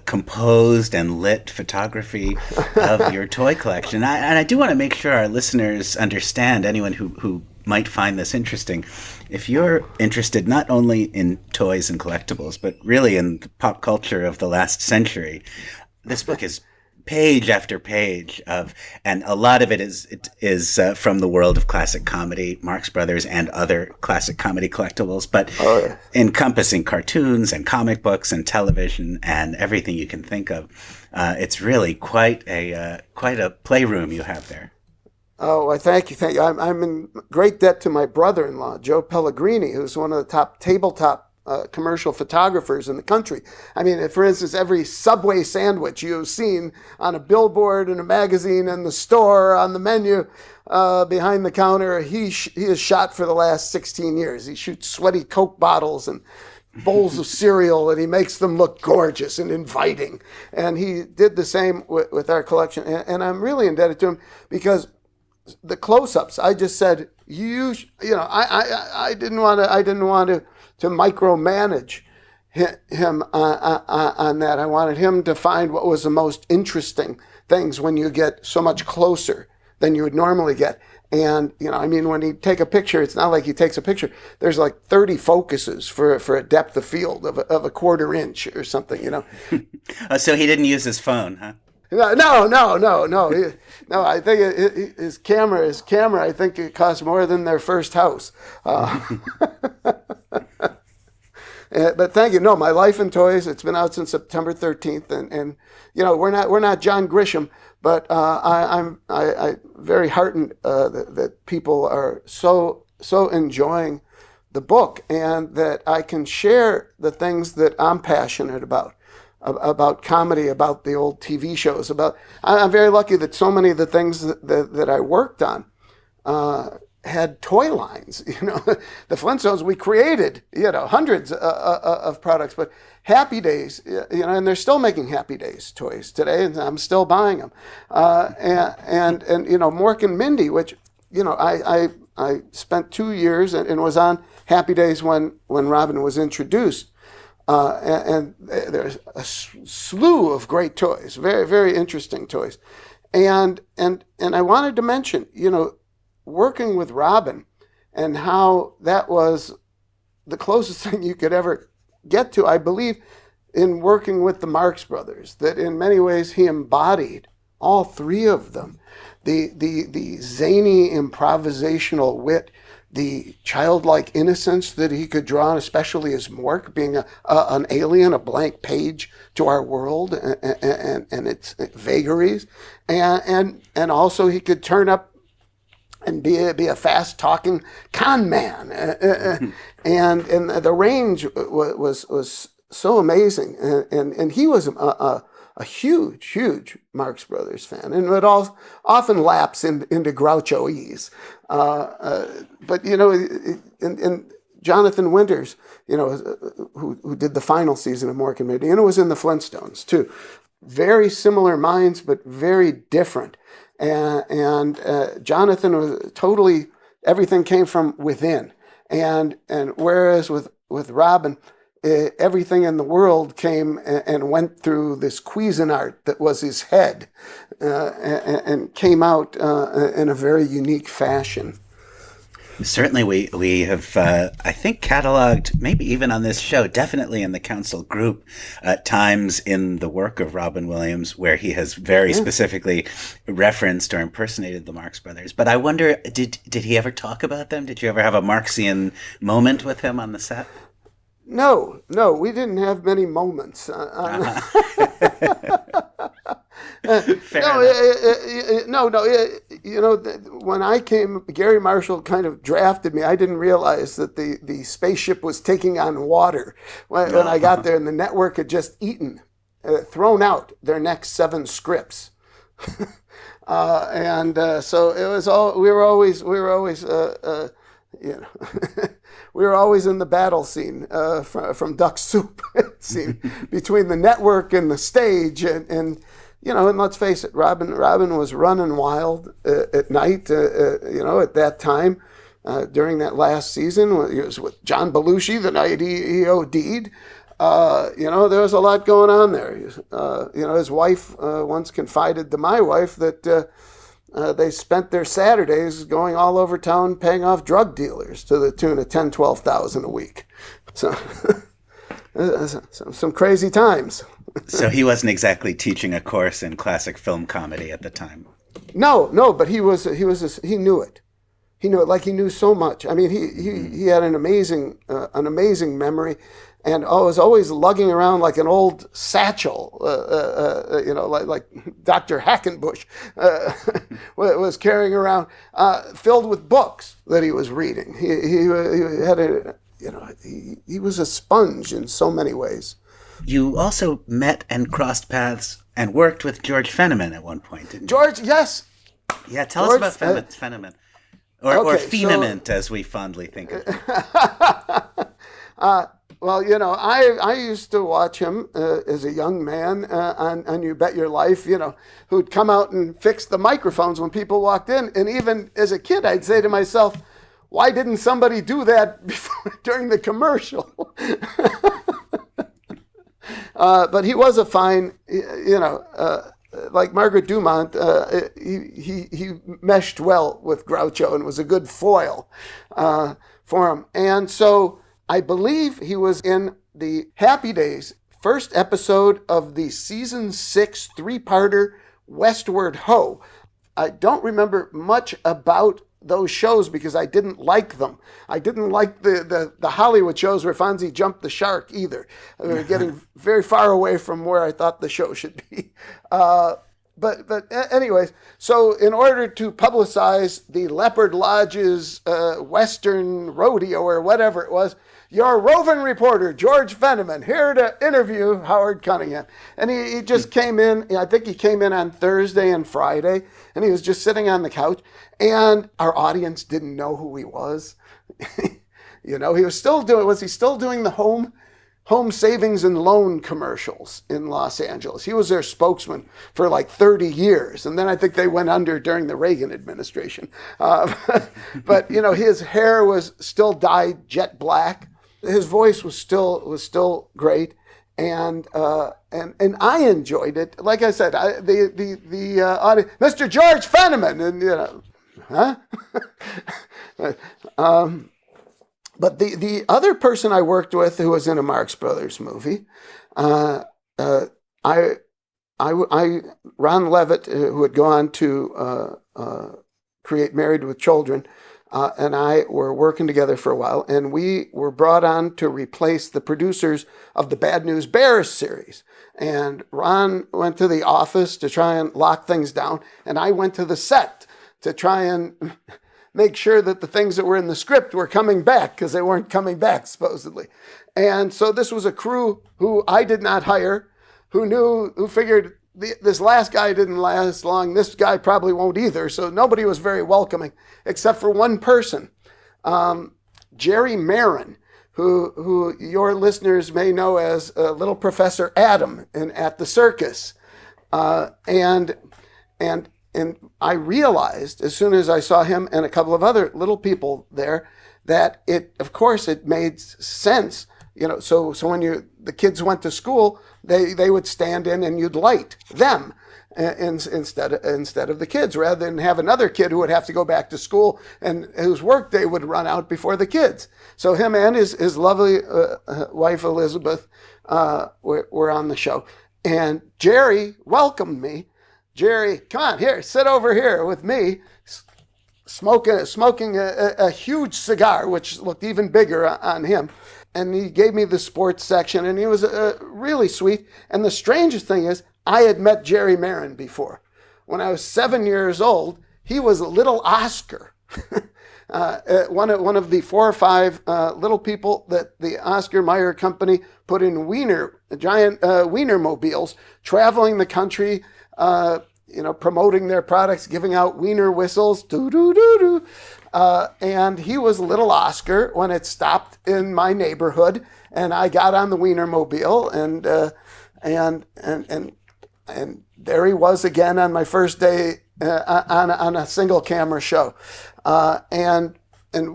composed and lit photography of your toy collection. And I do want to make sure our listeners understand, anyone who might find this interesting, if you're interested not only in toys and collectibles, but really in the pop culture of the last century, this book is page after page and a lot of it is from the world of classic comedy, Marx Brothers and other classic comedy collectibles, but encompassing cartoons and comic books and television and everything you can think of. It's really quite a playroom you have there. Oh, well, thank you. I'm in great debt to my brother-in-law, Joe Pellegrini, who's one of the top tabletop commercial photographers in the country. I mean, for instance, every Subway sandwich you've seen on a billboard, in a magazine, in the store, on the menu, behind the counter, he has shot for the last 16 years. He shoots sweaty Coke bottles and bowls of cereal, and he makes them look gorgeous and inviting. And he did the same with our collection. And I'm really indebted to him, because the close-ups, I just said, I didn't want to micromanage him on that. I wanted him to find what was the most interesting things when you get so much closer than you would normally get. And, when he take a picture, it's not like he takes a picture. There's like 30 focuses for a depth of field of a quarter inch or something, So he didn't use his phone, huh? No. I think his camera, I think it cost more than their first house. But thank you. No, My Life in Toys, it's been out since September 13th. And we're not John Grisham, but I'm very heartened that people are so enjoying the book, and that I can share the things that I'm passionate about comedy, about the old TV shows. I'm very lucky that so many of the things that I worked on had toy lines. The Flintstones, we created hundreds of products, but Happy Days, and they're still making Happy Days toys today, and I'm still buying them. And Mork and Mindy, which I spent 2 years and was on Happy Days when Robin was introduced. And there's a slew of great toys, very, very interesting toys. And I wanted to mention, working with Robin and how that was the closest thing you could ever get to, I believe, in working with the Marx Brothers, that in many ways he embodied all three of them. The zany improvisational wit, the childlike innocence that he could draw on, especially as Mork, being an alien, a blank page to our world and its vagaries. And also he could turn up and be a fast-talking con man. And the range was so amazing. And he was a huge Marx Brothers fan, and would often lapse into Groucho-ese. But and Jonathan Winters, who did the final season of Mork and Mindy, was in the Flintstones too. Very similar minds, but very different. And Jonathan was totally, everything came from within. And whereas with Robin, everything in the world came and went through this Cuisinart that was his head, and came out in a very unique fashion. Certainly, we have, I think, cataloged, maybe even on this show, definitely in the council group, times in the work of Robin Williams where he has very specifically referenced or impersonated the Marx Brothers. But I wonder, did he ever talk about them? Did you ever have a Marxian moment with him on the set? No, we didn't have many moments. When I came, Gary Marshall kind of drafted me. I didn't realize that the spaceship was taking on water when I got there, and the network had just thrown out their next 7 scripts. So it was all, we were always we were always in the battle scene from Duck Soup scene between the network and the stage, and let's face it, Robin was running wild at night. At that time, during that last season, he was with John Belushi the night he OD'd. There was a lot going on there. His wife once confided to my wife that they spent their Saturdays going all over town paying off drug dealers to the tune of $10,000-12,000 a week. So some crazy times. So he wasn't exactly teaching a course in classic film comedy at the time. No, but he knew it. He knew it like he knew so much. I mean, he had an amazing memory, and was always lugging around like an old satchel, like Dr. Hackenbush was carrying around, filled with books that he was reading. He was a sponge in so many ways. You also met and crossed paths and worked with George Fenneman at one point, didn't you? George, yes. Yeah, tell us about Fenneman. Or Fenneman, as we fondly think of him. I used to watch him as a young man on You Bet Your Life, who'd come out and fix the microphones when people walked in. And even as a kid, I'd say to myself, why didn't somebody do that during the commercial? But he was a fine, like Margaret Dumont, he meshed well with Groucho and was a good foil for him. And so I believe he was in the Happy Days first episode of the season 6 3-parter Westward Ho. I don't remember much about those shows because I didn't like them. I didn't like the Hollywood shows where Fonzie jumped the shark either. We were getting very far away from where I thought the show should be. But anyways, so in order to publicize the Leopard Lodge's Western Rodeo or whatever it was, your roving reporter, George Fenneman, here to interview Howard Cunningham. And he just came in, I think he came in on Thursday and Friday, and he was just sitting on the couch, and our audience didn't know who he was. He was still doing the home savings and loan commercials in Los Angeles. He was their spokesman for like 30 years. And then I think they went under during the Reagan administration. But his hair was still dyed jet black. His voice was still great. And I enjoyed it. Like I said, the audience, Mr. George Fenneman, and huh? But the other person I worked with who was in a Marx Brothers movie, Ron Levant, who had gone to create Married with Children, and I were working together for a while, and we were brought on to replace the producers of the Bad News Bears series. And Ron went to the office to try and lock things down, and I went to the set to try and make sure that the things that were in the script were coming back, because they weren't coming back, supposedly. And so this was a crew who I did not hire, who figured this last guy didn't last long, this guy probably won't either. So nobody was very welcoming, except for one person, Jerry Marin, who your listeners may know as Little Professor Adam At the Circus. And I realized as soon as I saw him and a couple of other little people there that it made sense So when the kids went to school, they would stand in and you'd light them instead of the kids, rather than have another kid who would have to go back to school and whose work day would run out before the kids. So him and his lovely wife Elizabeth were on the show, and Jerry welcomed me. Jerry, come on here, sit over here with me, smoking a huge cigar, which looked even bigger on him. And he gave me the sports section, and he was really sweet. And the strangest thing is, I had met Jerry Marin before. When I was 7 years old, he was little Oscar, one of the 4 or 5 little people that the Oscar Mayer company put in giant Wienermobiles, traveling the country, promoting their products, giving out Wiener whistles, doo-doo-doo-doo. And he was little Oscar when it stopped in my neighborhood, and I got on the Wienermobile, and there he was again on my first day on a single camera show, and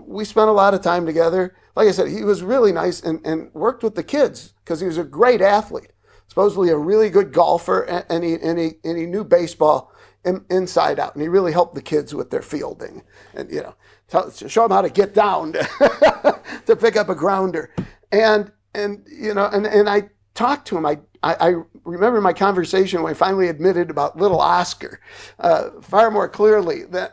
we spent a lot of time together. Like I said, he was really nice and worked with the kids because he was a great athlete, supposedly a really good golfer, and he knew baseball inside out, and he really helped the kids with their fielding, and show them how to get down to pick up a grounder, and I talked to him. I remember my conversation when I finally admitted about little Oscar far more clearly than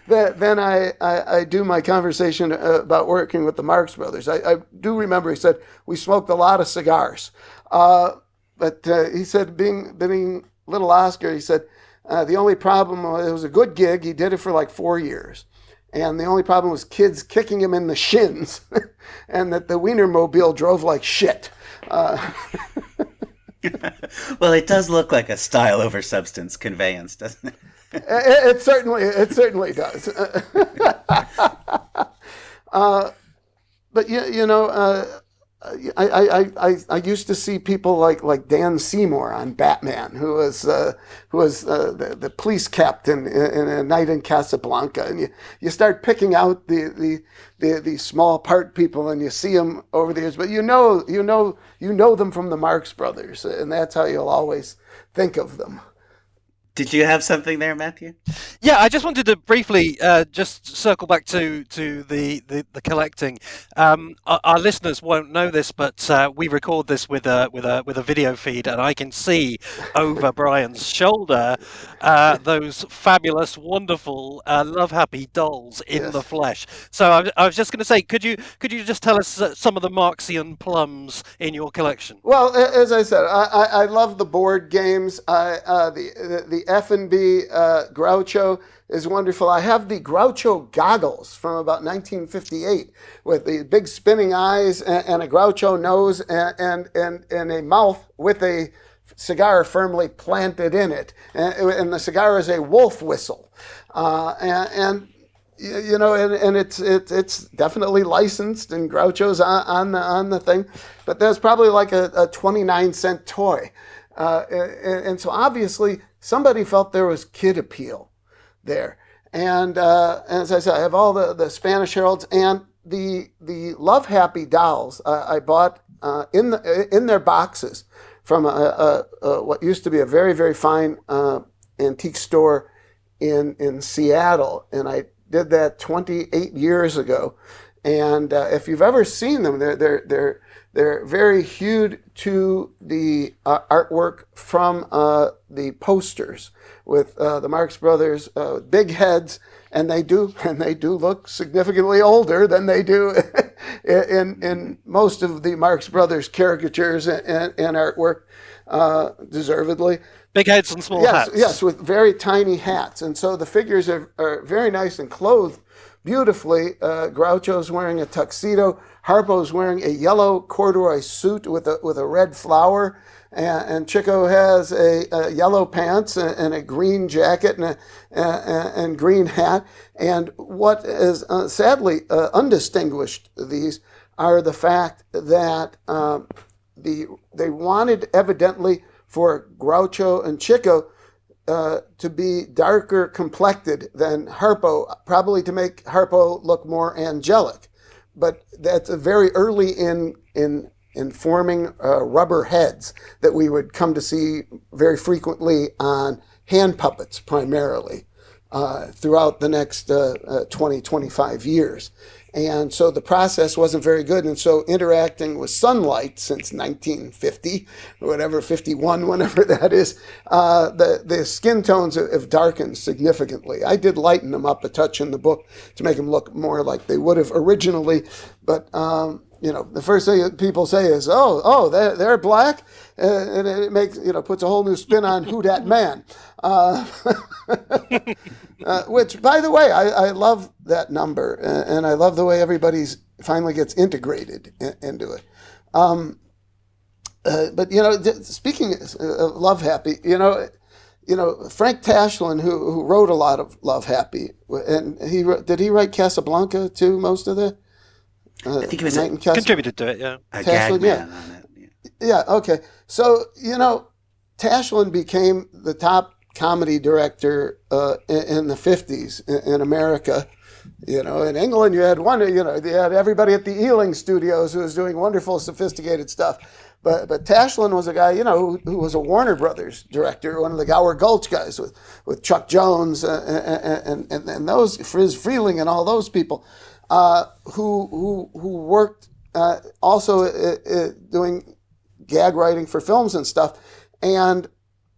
I do my conversation about working with the Marx Brothers. I do remember he said we smoked a lot of cigars, but he said being little Oscar, he said the only problem was it was a good gig. He did it for like 4 years. And the only problem was kids kicking him in the shins, and that the Wienermobile drove like shit. Well, it does look like a style over substance conveyance, doesn't it? It certainly does. But I used to see people like Dan Seymour on Batman, who was the police captain in A Night in Casablanca, and you start picking out the small part people, and you see them over the years, but you know them from the Marx Brothers, and that's how you'll always think of them. Did you have something there, Matthew? Yeah, I just wanted to briefly just circle back to the collecting. Our listeners won't know this, but we record this with a video feed, and I can see over Brian's shoulder those fabulous, wonderful, love-happy dolls in the flesh. So I was just going to say, could you just tell us some of the Marxian plums in your collection? Well, as I said, I love the board games. The F&B Groucho is wonderful. I have the Groucho goggles from about 1958 with the big spinning eyes and a Groucho nose and a mouth with a cigar firmly planted in it. And the cigar is a wolf whistle. And it's definitely licensed, and Groucho's on the thing. But there's probably like a 29-cent toy. And so obviously somebody felt there was kid appeal there. And as I said, I have all the Spanish Heralds and the Love Happy dolls I bought in their boxes from what used to be a very, very fine antique store in Seattle. And I did that 28 years ago. And if you've ever seen them, they're very hued to the artwork from the posters with the Marx Brothers big heads, and they do look significantly older than they do in most of the Marx Brothers caricatures and artwork, deservedly. Big heads and small hats. Yes, with very tiny hats, and so the figures are very nice and clothed beautifully. Groucho's wearing a tuxedo. Harpo's wearing a yellow corduroy suit with a red flower, and Chico has a yellow pants and a green jacket and green hat. And what is sadly undistinguished these are the fact that they wanted evidently for Groucho and Chico to be darker complected than Harpo, probably to make Harpo look more angelic. but that's very early in forming rubber heads that we would come to see very frequently on hand puppets primarily throughout the next 20, 25 years. And so the process wasn't very good. And so interacting with sunlight since 1950, or whatever, 51, whenever that is, the skin tones have darkened significantly. I did lighten them up a touch in the book to make them look more like they would have originally. But, the first thing that people say is, they're black. And it makes, puts a whole new spin on who that man. Which, by the way, I love that number, and I love the way everybody's finally gets integrated into it. But speaking of Love Happy, Frank Tashlin, who wrote a lot of Love Happy, and did he write Casablanca too? Most of the I think he was contributed to it. Yeah, a gag man on it. Yeah. Okay. So Tashlin became the top comedy director in the 50s in America. In England, you had you had everybody at the Ealing Studios who was doing wonderful, sophisticated stuff. But Tashlin was a guy, who was a Warner Brothers director, one of the Gower Gulch guys with Chuck Jones and those, Friz Freeling and all those people, who worked also doing gag writing for films and stuff. And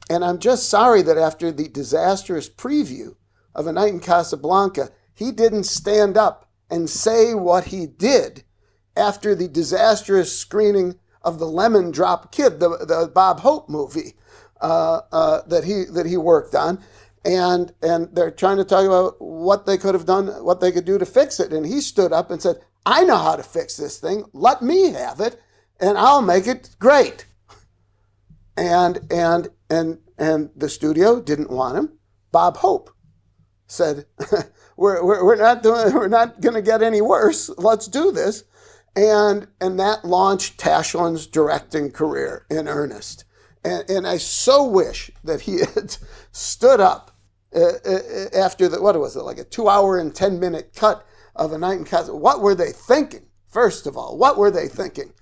I'm just sorry that after the disastrous preview of A Night in Casablanca, he didn't stand up and say what he did after the disastrous screening of the Lemon Drop Kid, the Bob Hope movie that he worked on. And they're trying to talk about what they could have done, what they could do to fix it. And he stood up and said, I know how to fix this thing. Let me have it, and I'll make it great. And the studio didn't want him. Bob Hope said, we're not going to get any worse. Let's do this. And that launched Tashlin's directing career in earnest. And I so wish that he had stood up after what was it, like a 2-hour and 10-minute cut of A Night in Casablanca. What were they thinking? First of all, what were they thinking?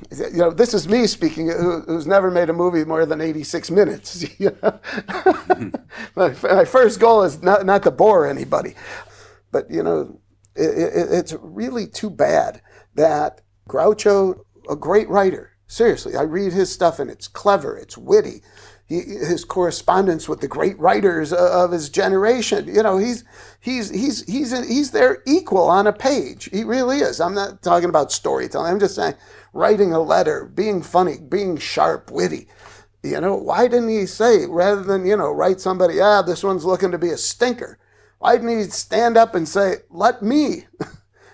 This is me speaking, who's never made a movie more than 86 minutes. My first goal is not to bore anybody. But, it's really too bad that Groucho, a great writer, seriously, I read his stuff and it's clever, it's witty. His correspondence with the great writers of his generation, he's their equal on a page. He really is. I'm not talking about storytelling. I'm just saying writing a letter, being funny, being sharp, witty. Why didn't he say, rather than, write somebody, this one's looking to be a stinker. Why didn't he stand up and say, let me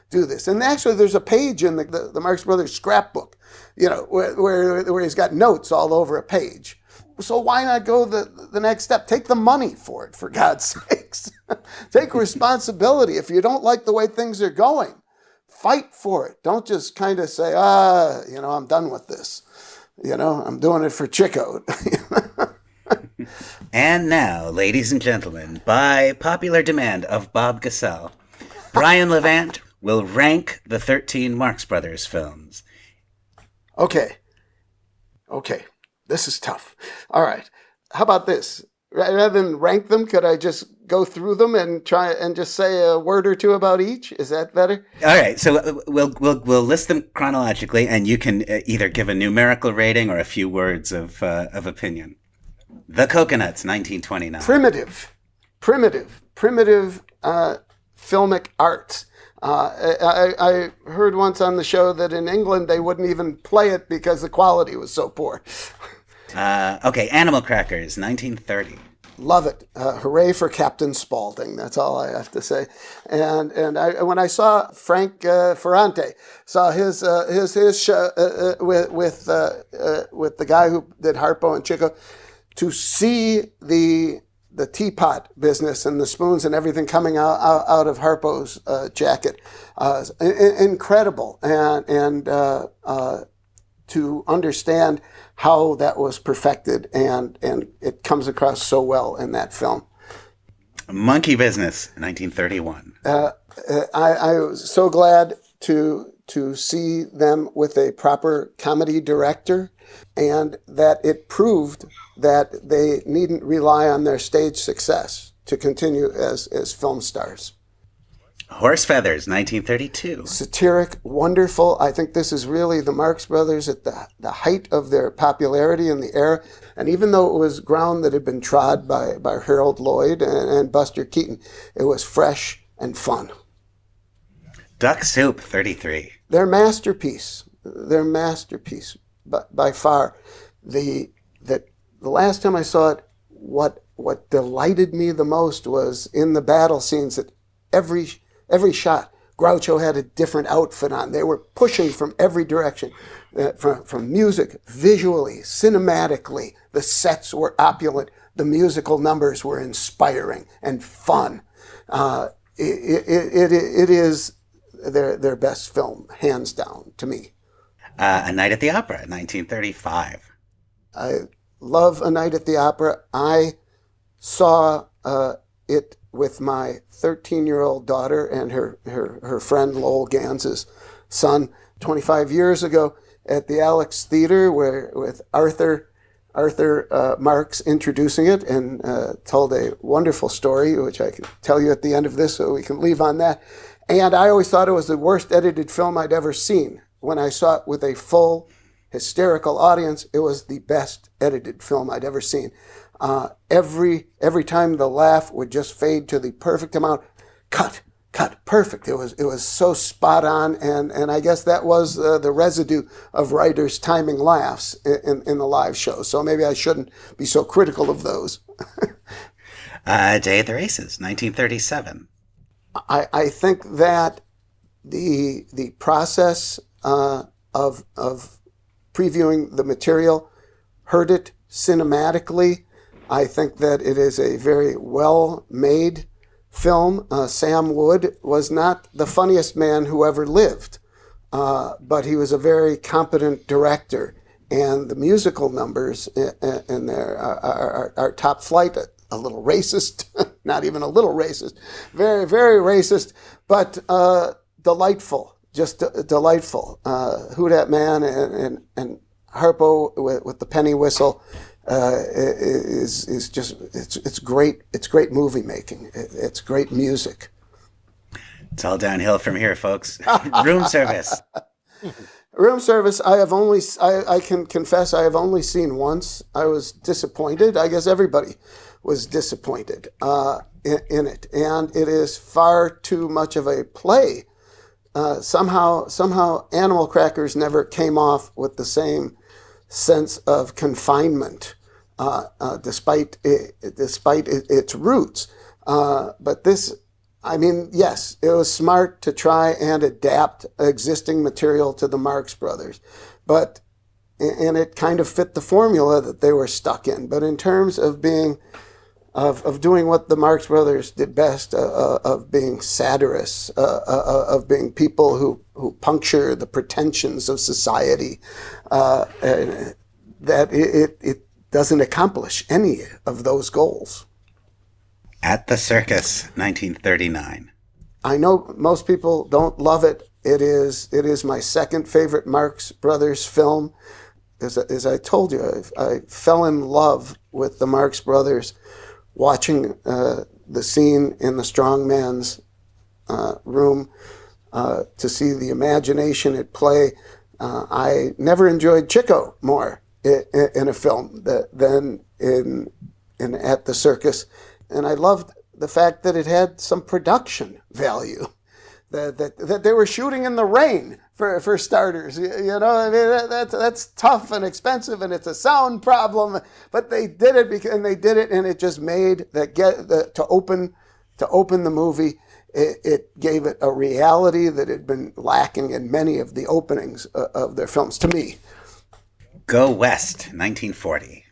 do this? And actually, there's a page in the Marx Brothers scrapbook, where he's got notes all over a page. So why not go the next step? Take the money for it, for God's sakes. Take responsibility. If you don't like the way things are going, fight for it. Don't just kind of say, I'm done with this. I'm doing it for Chico. And now, ladies and gentlemen, by popular demand of Bob Gassell, Brian Levant will rank the 13 Marx Brothers films. Okay. This is tough. All right. How about this? Rather than rank them, could I just go through them and try and just say a word or two about each? Is that better? All right. So we'll list them chronologically, and you can either give a numerical rating or a few words of opinion. The Coconuts, 1929. Primitive filmic arts. I heard once on the show that in England they wouldn't even play it because the quality was so poor. Okay, Animal Crackers, 1930. Love it. Hooray for Captain Spaulding. That's all I have to say. And when I saw Frank Ferrante, saw his show with the guy who did Harpo and Chico, to see the teapot business and the spoons and everything coming out of Harpo's jacket, incredible, and to understand how that was perfected, and it comes across so well in that film. Monkey Business, 1931. I was so glad to see them with a proper comedy director, and that it proved that they needn't rely on their stage success to continue as film stars. Horse Feathers, 1932. Satiric, wonderful. I think this is really the Marx Brothers at the height of their popularity in the era. And even though it was ground that had been trod by Harold Lloyd and Buster Keaton, it was fresh and fun. Duck Soup, 33. Their masterpiece, by far. The last time I saw it, what delighted me the most was in the battle scenes that every shot, Groucho had a different outfit on. They were pushing from every direction, from music, visually, cinematically. The sets were opulent. The musical numbers were inspiring and fun. It is their best film, hands down, to me. A Night at the Opera, 1935. I love A Night at the Opera. I saw it with my 13-year-old daughter and her friend Lowell Gans's son 25 years ago at the Alex Theater, with Arthur Marx introducing it, and told a wonderful story, which I can tell you at the end of this, so we can leave on that. And I always thought it was the worst edited film I'd ever seen. When I saw it with a full hysterical audience, it was the best edited film I'd ever seen. Every time the laugh would just fade to the perfect amount. Cut, perfect. It was so spot on, and I guess that was the residue of writers timing laughs in the live show. So maybe I shouldn't be so critical of those. Day at the Races, 1937. I think that the process of previewing the material hurt it cinematically. I think that it is a very well-made film. Sam Wood was not the funniest man who ever lived, but he was a very competent director. And the musical numbers in there are top flight, a little racist, not even a little racist, very, very racist, but delightful, just delightful. Who Dat Man and Harpo with the penny whistle. Is just it's great. It's great movie making. It's great music. It's all downhill from here, folks. Room Service. Room Service. I can confess I have only seen once. I was disappointed. I guess everybody was disappointed in it, and it is far too much of a play. Somehow Animal Crackers never came off with the same sense of confinement, despite its roots. But this, I mean, yes, it was smart to try and adapt existing material to the Marx Brothers, and it kind of fit the formula that they were stuck in. But in terms of doing what the Marx Brothers did best, of being satirists, of being people who puncture the pretensions of society, that it doesn't accomplish any of those goals. At the Circus, 1939. I know most people don't love it. It is my second favorite Marx Brothers film. As I told you, I fell in love with the Marx Brothers watching the scene in the strongman's room, to see the imagination at play. I never enjoyed Chico more in a film than in At the Circus, and I loved the fact that it had some production value, that they were shooting in the rain for starters. You know, I mean, that's tough and expensive, and it's a sound problem. But they did it, and it just made to open the movie. It gave it a reality that had been lacking in many of the openings of their films, to me. Go West, 1940.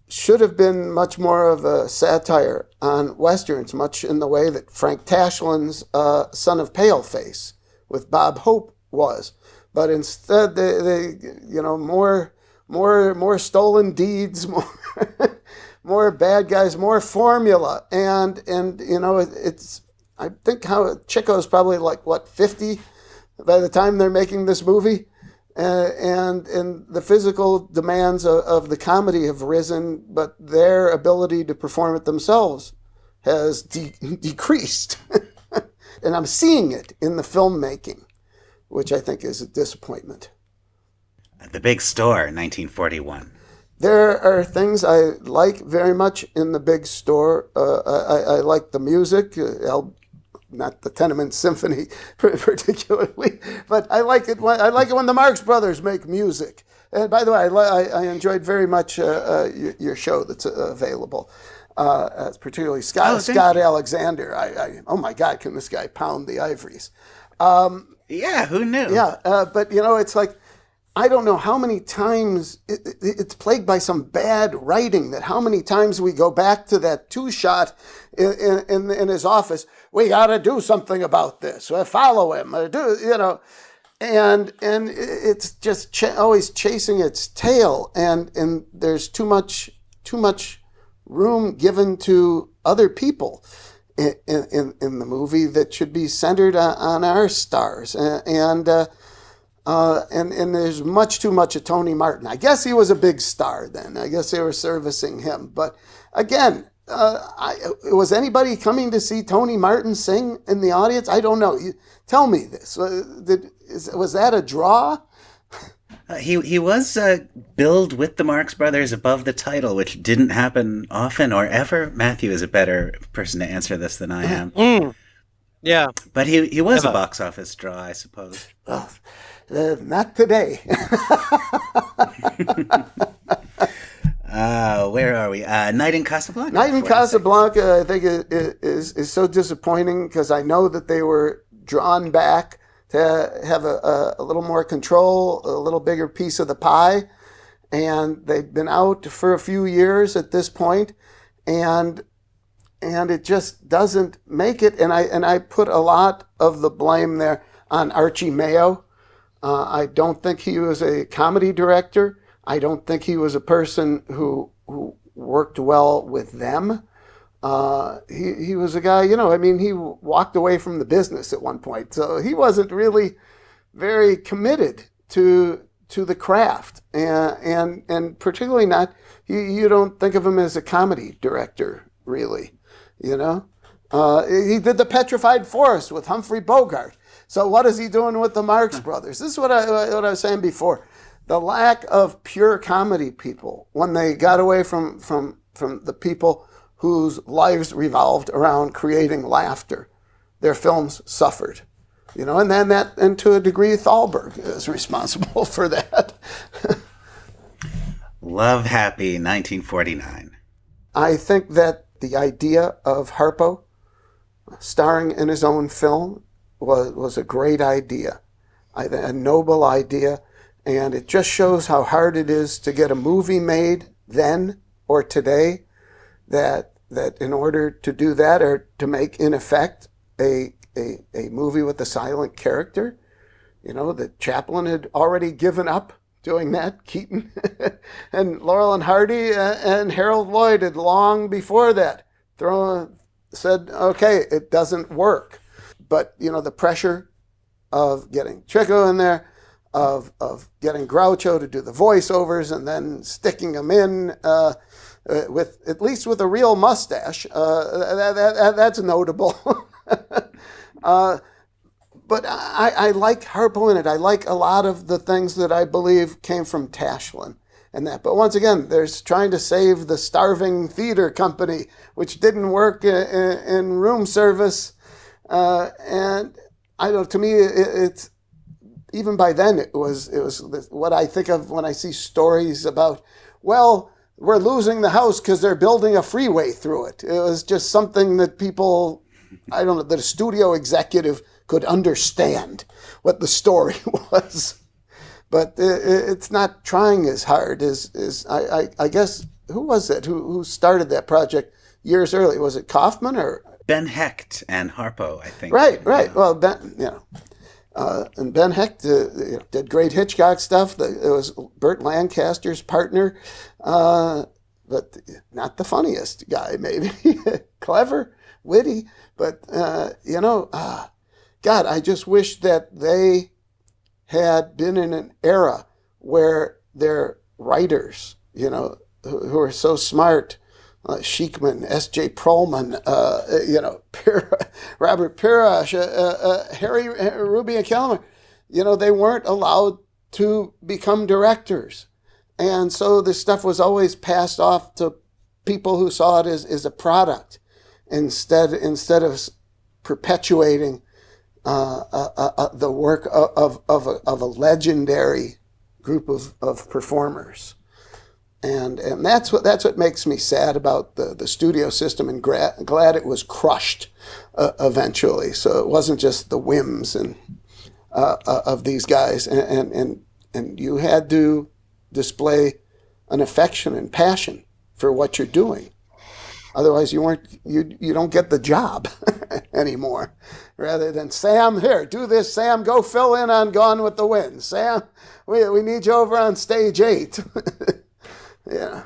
Should have been much more of a satire on Westerns, much in the way that Frank Tashlin's Son of Paleface with Bob Hope was. But instead, they more stolen deeds, more bad guys, more formula, and I think how Chico's probably like, what, 50 by the time they're making this movie? And the physical demands of the comedy have risen, but their ability to perform it themselves has decreased. And I'm seeing it in the filmmaking, which I think is a disappointment. The Big Store, 1941. There are things I like very much in The Big Store. I like the music, not the Tenement Symphony particularly, but I like it when the Marx Brothers make music. And by the way, I enjoyed very much your show that's available, particularly Scott Alexander. Oh my God, can this guy pound the ivories? Yeah, who knew? Yeah, but it's like, I don't know how many times it's plagued by some bad writing, that how many times we go back to that two-shot in his office. We got to do something about this. Follow him. And it's just always chasing its tail. And there's too much room given to other people in the movie that should be centered on our stars. And there's much too much of Tony Martin. I guess he was a big star then. I guess they were servicing him. But again, was anybody coming to see Tony Martin sing in the audience? I don't know. Tell me this. Was that a draw? He was billed with the Marx Brothers above the title, which didn't happen often or ever. Matthew is a better person to answer this than I am. Yeah. But he was a box office draw, I suppose. Not today. Where are we? Night in Casablanca. Night in Casablanca, I think, is so disappointing because I know that they were drawn back to have a little more control, a little bigger piece of the pie. And they've been out for a few years at this point, and it just doesn't make it. And I put a lot of the blame there on Archie Mayo. I don't think he was a comedy director. I don't think he was a person who worked well with them. He was a guy, he walked away from the business at one point. So he wasn't really very committed to the craft. And particularly not, you don't think of him as a comedy director, really, He did The Petrified Forest with Humphrey Bogart. So what is he doing with the Marx Brothers? This is what I was saying before. The lack of pure comedy people, when they got away from the people whose lives revolved around creating laughter, their films suffered. And to a degree, Thalberg is responsible for that. Love Happy, 1949. I think that the idea of Harpo starring in his own film was a great idea, a noble idea, and it just shows how hard it is to get a movie made then or today, that in order to do that, or to make, in effect, a movie with a silent character, that Chaplin had already given up doing that, Keaton, and Laurel and Hardy and Harold Lloyd had long before that said, okay, it doesn't work. But, the pressure of getting Chico in there, of getting Groucho to do the voiceovers and then sticking him in with at least with a real mustache, that's notable. But I like Harpo in it. I like a lot of the things that I believe came from Tashlin and that. But once again, there's trying to save the starving theater company, which didn't work in room service. And I don't know, to me, it's even by then it was what I think of when I see stories about, well, we're losing the house because they're building a freeway through it. It was just something that people, I don't know, that a studio executive could understand what the story was. But it's not trying as hard as I guess, who was it who started that project years earlier? Was it Kaufman or? Ben Hecht and Harpo, I think. Right. Well, and Ben Hecht did great Hitchcock stuff. It was Burt Lancaster's partner, but not the funniest guy, maybe. Clever, witty, but God, I just wish that they had been in an era where their writers, who are so smart, Sheikman, S.J. Perlman, Robert Pirash, Harry Ruby and Kelmer, they weren't allowed to become directors. And so this stuff was always passed off to people who saw it as a product instead of perpetuating the work of a legendary group of performers. And that's what makes me sad about the studio system, and glad it was crushed eventually. So it wasn't just the whims and of these guys, and you had to display an affection and passion for what you're doing. Otherwise, you don't get the job anymore. Rather than, Sam, here, do this. Sam, go fill in on Gone with the Wind. Sam, we need you over on stage 8. Yeah.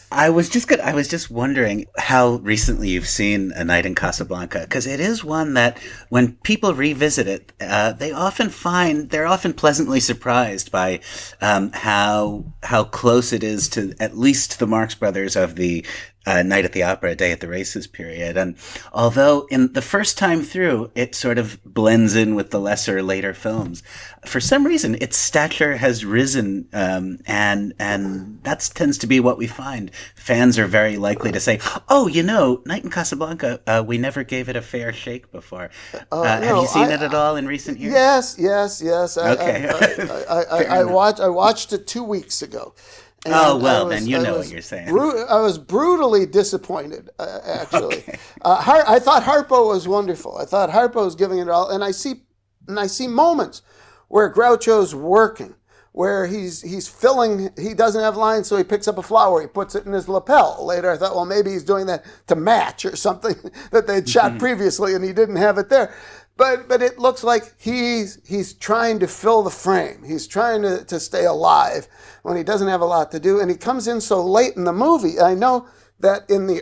I was just wondering how recently you've seen A Night in Casablanca, because it is one that when people revisit it, they're often pleasantly surprised by how close it is to at least the Marx Brothers of the Night at the Opera, Day at the Races period. And although in the first time through, it sort of blends in with the lesser later films, for some reason its stature has risen, and that tends to be what we find. Fans are very likely to say, "Oh, Night in Casablanca, we never gave it a fair shake before." Have you seen it at all in recent years? Yes. Okay. I watched it 2 weeks ago. And then you know what you're saying. I was brutally disappointed, actually. Okay. I thought Harpo was wonderful. I thought Harpo was giving it all, and I see moments where Groucho's working, where he's filling. He doesn't have lines, so he picks up a flower, he puts it in his lapel. Later, I thought, well, maybe he's doing that to match or something that they'd shot previously, and he didn't have it there. But it looks like he's trying to fill the frame. He's trying to stay alive when he doesn't have a lot to do, and he comes in so late in the movie. I know that in the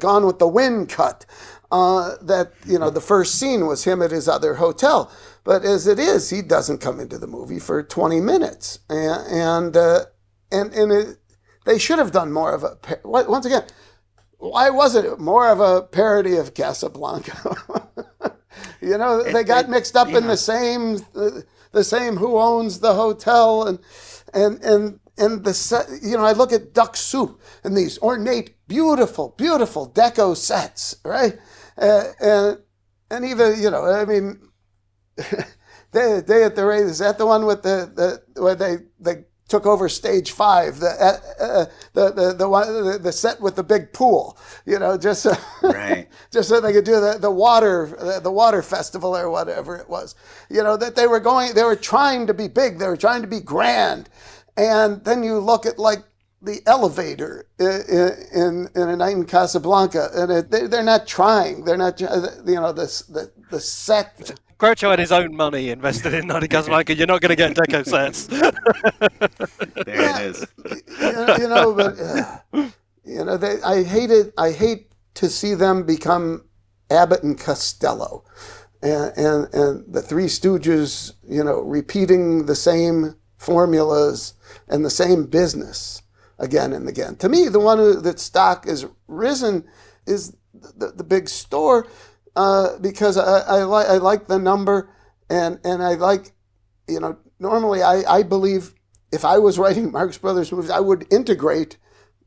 Gone with the Wind cut, that the first scene was him at his other hotel. But as it is, he doesn't come into the movie for 20 minutes, and they should have done more of a once again. Why wasn't it more of a parody of Casablanca? They got mixed up in the same who owns the hotel and the set. I look at Duck Soup and these ornate, beautiful deco sets, right? And even I mean, Day at the Races, is that the one with where they took over stage 5, the set with the big pool, just so, right, just so they could do the water festival or whatever it was, that they were trying to be big, they were trying to be grand, and then you look at like the elevator in A Night in Casablanca, and they're not trying, they're not, the set. Groucho had his own money invested in Night in Casablanca. You're not going to get deco sets. There it is. I hate to see them become Abbott and Costello, and the Three Stooges, repeating the same formulas and the same business again and again. To me, the one that stock is risen is the big store. Because I like the number, and I like, normally I believe if I was writing Marx Brothers movies, I would integrate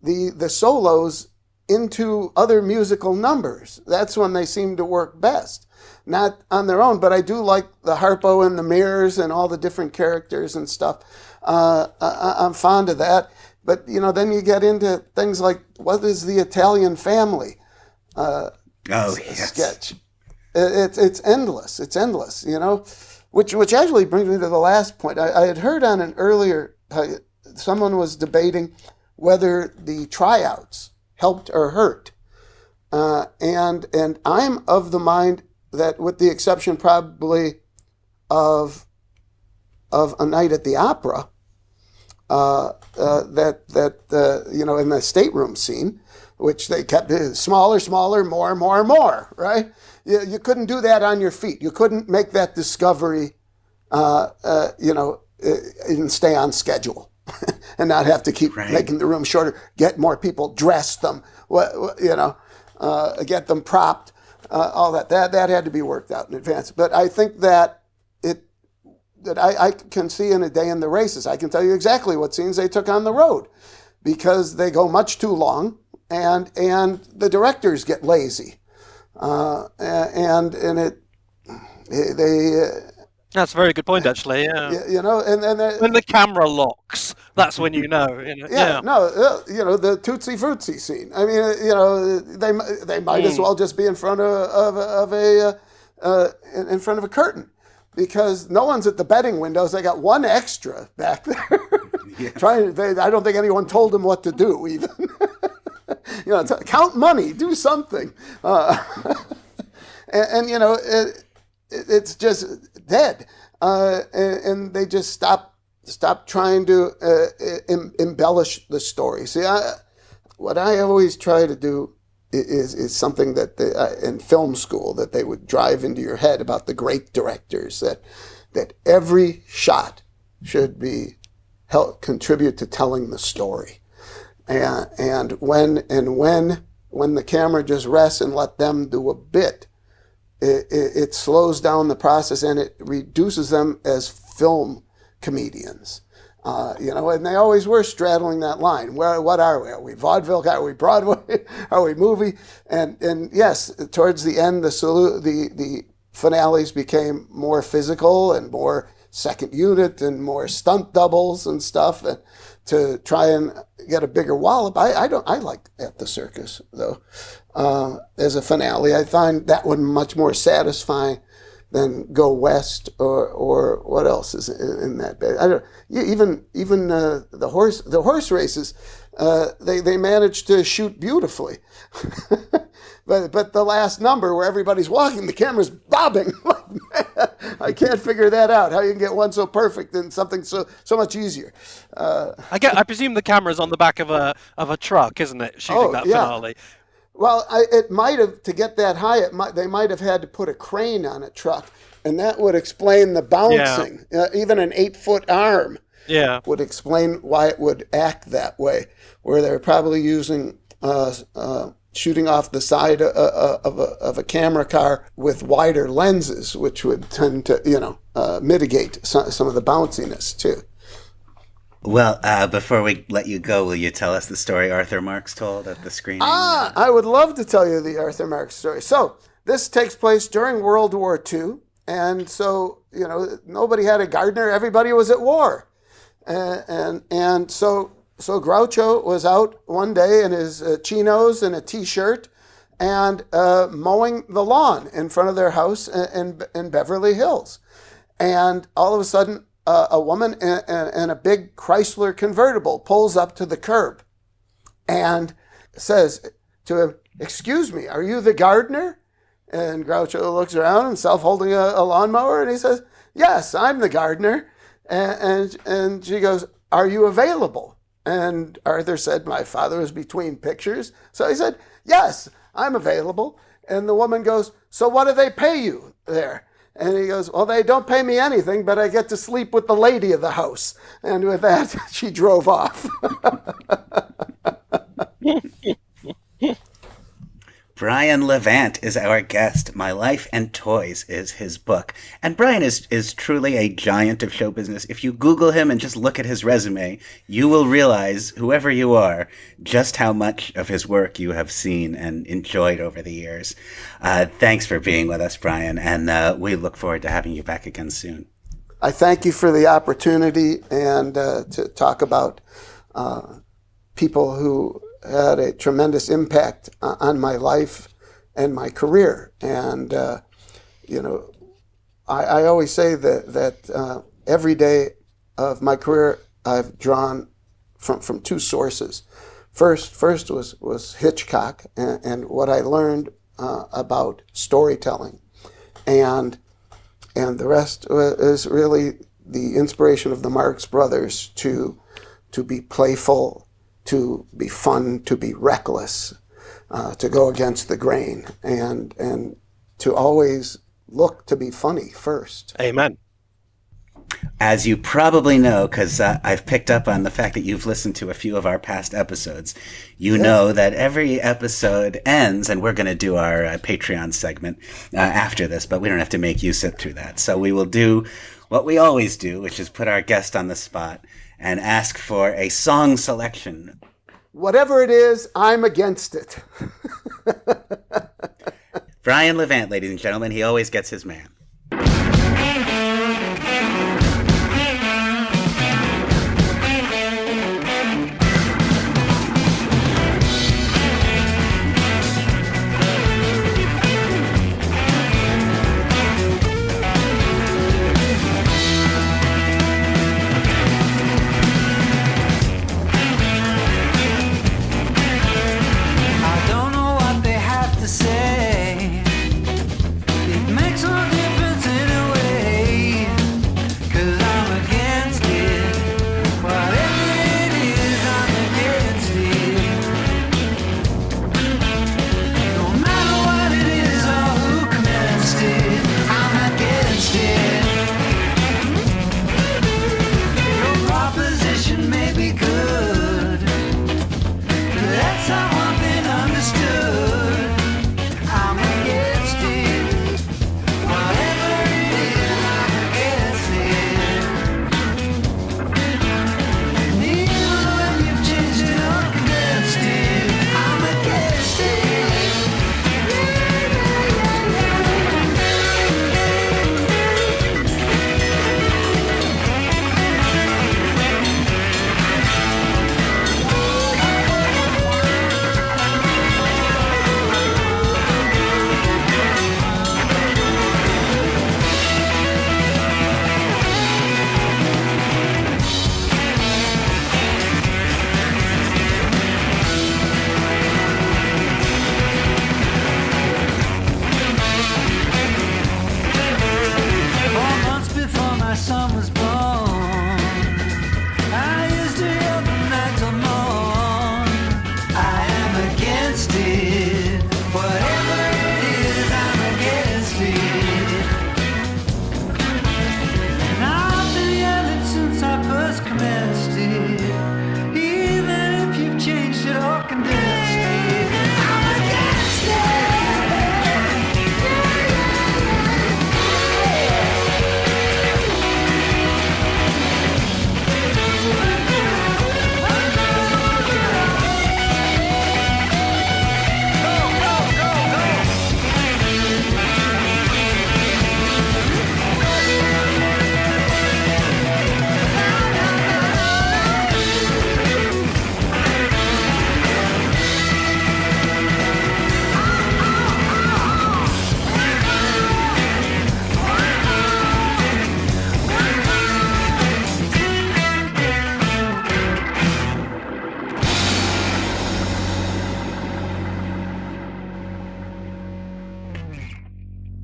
the solos into other musical numbers. That's when they seem to work best, not on their own. But I do like the Harpo and the mirrors and all the different characters and stuff. I'm fond of that. But, then you get into things like, what is the Italian Family? Yes. Sketch. It's endless. It's endless, which actually brings me to the last point. I had heard on an earlier, someone was debating whether the tryouts helped or hurt. And I'm of the mind that, with the exception probably of A Night at the Opera, in the stateroom scene, which they kept smaller, smaller, more, more, more, right? You couldn't do that on your feet. You couldn't make that discovery, and stay on schedule and not have to keep making the room shorter, get more people, dress them, get them propped, all that. That had to be worked out in advance. But I think that I can see in A Day in the Races, I can tell you exactly what scenes they took on the road, because they go much too long, and the directors get lazy, That's a very good point, actually. Yeah. When the camera locks, that's when you know. The Tootsie Fruitsy scene. I mean, they might as well just be in front of a curtain, because no one's at the betting windows. They got one extra back there. I don't think anyone told them what to do, even. Count money, do something. It's just dead. And they just stop trying to embellish the story. See, what I always try to do is something that in film school that they would drive into your head about the great directors, that every shot should be contribute to telling the story, and when the camera just rests and let them do a bit, it slows down the process and it reduces them as film comedians. And they always were straddling that line. What are we? Are we vaudeville? Are we Broadway? Are we movie? And yes, towards the end, the finales became more physical and more second unit and more stunt doubles and stuff, and to try and get a bigger wallop. I like At the Circus, though. As a finale, I find that one much more satisfying than Go West or what else is in that bed. I don't even the horse races. They managed to shoot beautifully, but the last number where everybody's walking, the camera's bobbing. I can't figure that out. How you can get one so perfect and something so much easier. I presume the camera's on the back of a truck, isn't it? Shooting that finale. Well, it might have, to get that high, they might have had to put a crane on a truck, and that would explain the bouncing. Yeah. Even an 8-foot arm would explain why it would act that way, where they're probably using shooting off the side of a camera car with wider lenses, which would tend to mitigate some of the bounciness too. Well, before we let you go, will you tell us the story Arthur Marx told at the screening? I would love to tell you the Arthur Marx story. So this takes place during World War II, and so nobody had a gardener. Everybody was at war, and so Groucho was out one day in his chinos and a T-shirt and mowing the lawn in front of their house in Beverly Hills, and all of a sudden, a woman in a big Chrysler convertible pulls up to the curb and says to him, "Excuse me, are you the gardener?" And Groucho looks around himself holding a lawnmower, and he says, "Yes, I'm the gardener." And she goes, "Are you available?" And Arthur said, "My father was between pictures." So he said, "Yes, I'm available." And the woman goes, "So what do they pay you there?" And he goes, "Well, they don't pay me anything, but I get to sleep with the lady of the house." And with that, she drove off. Brian Levant is our guest. My Life and Toys is his book. And Brian is truly a giant of show business. If you Google him and just look at his resume, you will realize, whoever you are, just how much of his work you have seen and enjoyed over the years. Thanks for being with us, Brian, and we look forward to having you back again soon. I thank you for the opportunity and to talk about people who had a tremendous impact on my life and my career. And, I always say that every day of my career I've drawn from two sources. First was Hitchcock and what I learned about storytelling. And the rest is really the inspiration of the Marx Brothers to be playful, to be fun, to be reckless, to go against the grain and to always look to be funny first. Amen. As you probably know, because I've picked up on the fact that you've listened to a few of our past episodes, you know that every episode ends, and we're going to do our Patreon segment after this, but we don't have to make you sit through that. So we will do what we always do, which is put our guest on the spot and ask for a song selection. Whatever it is, I'm against it. Brian Levant, ladies and gentlemen, he always gets his man.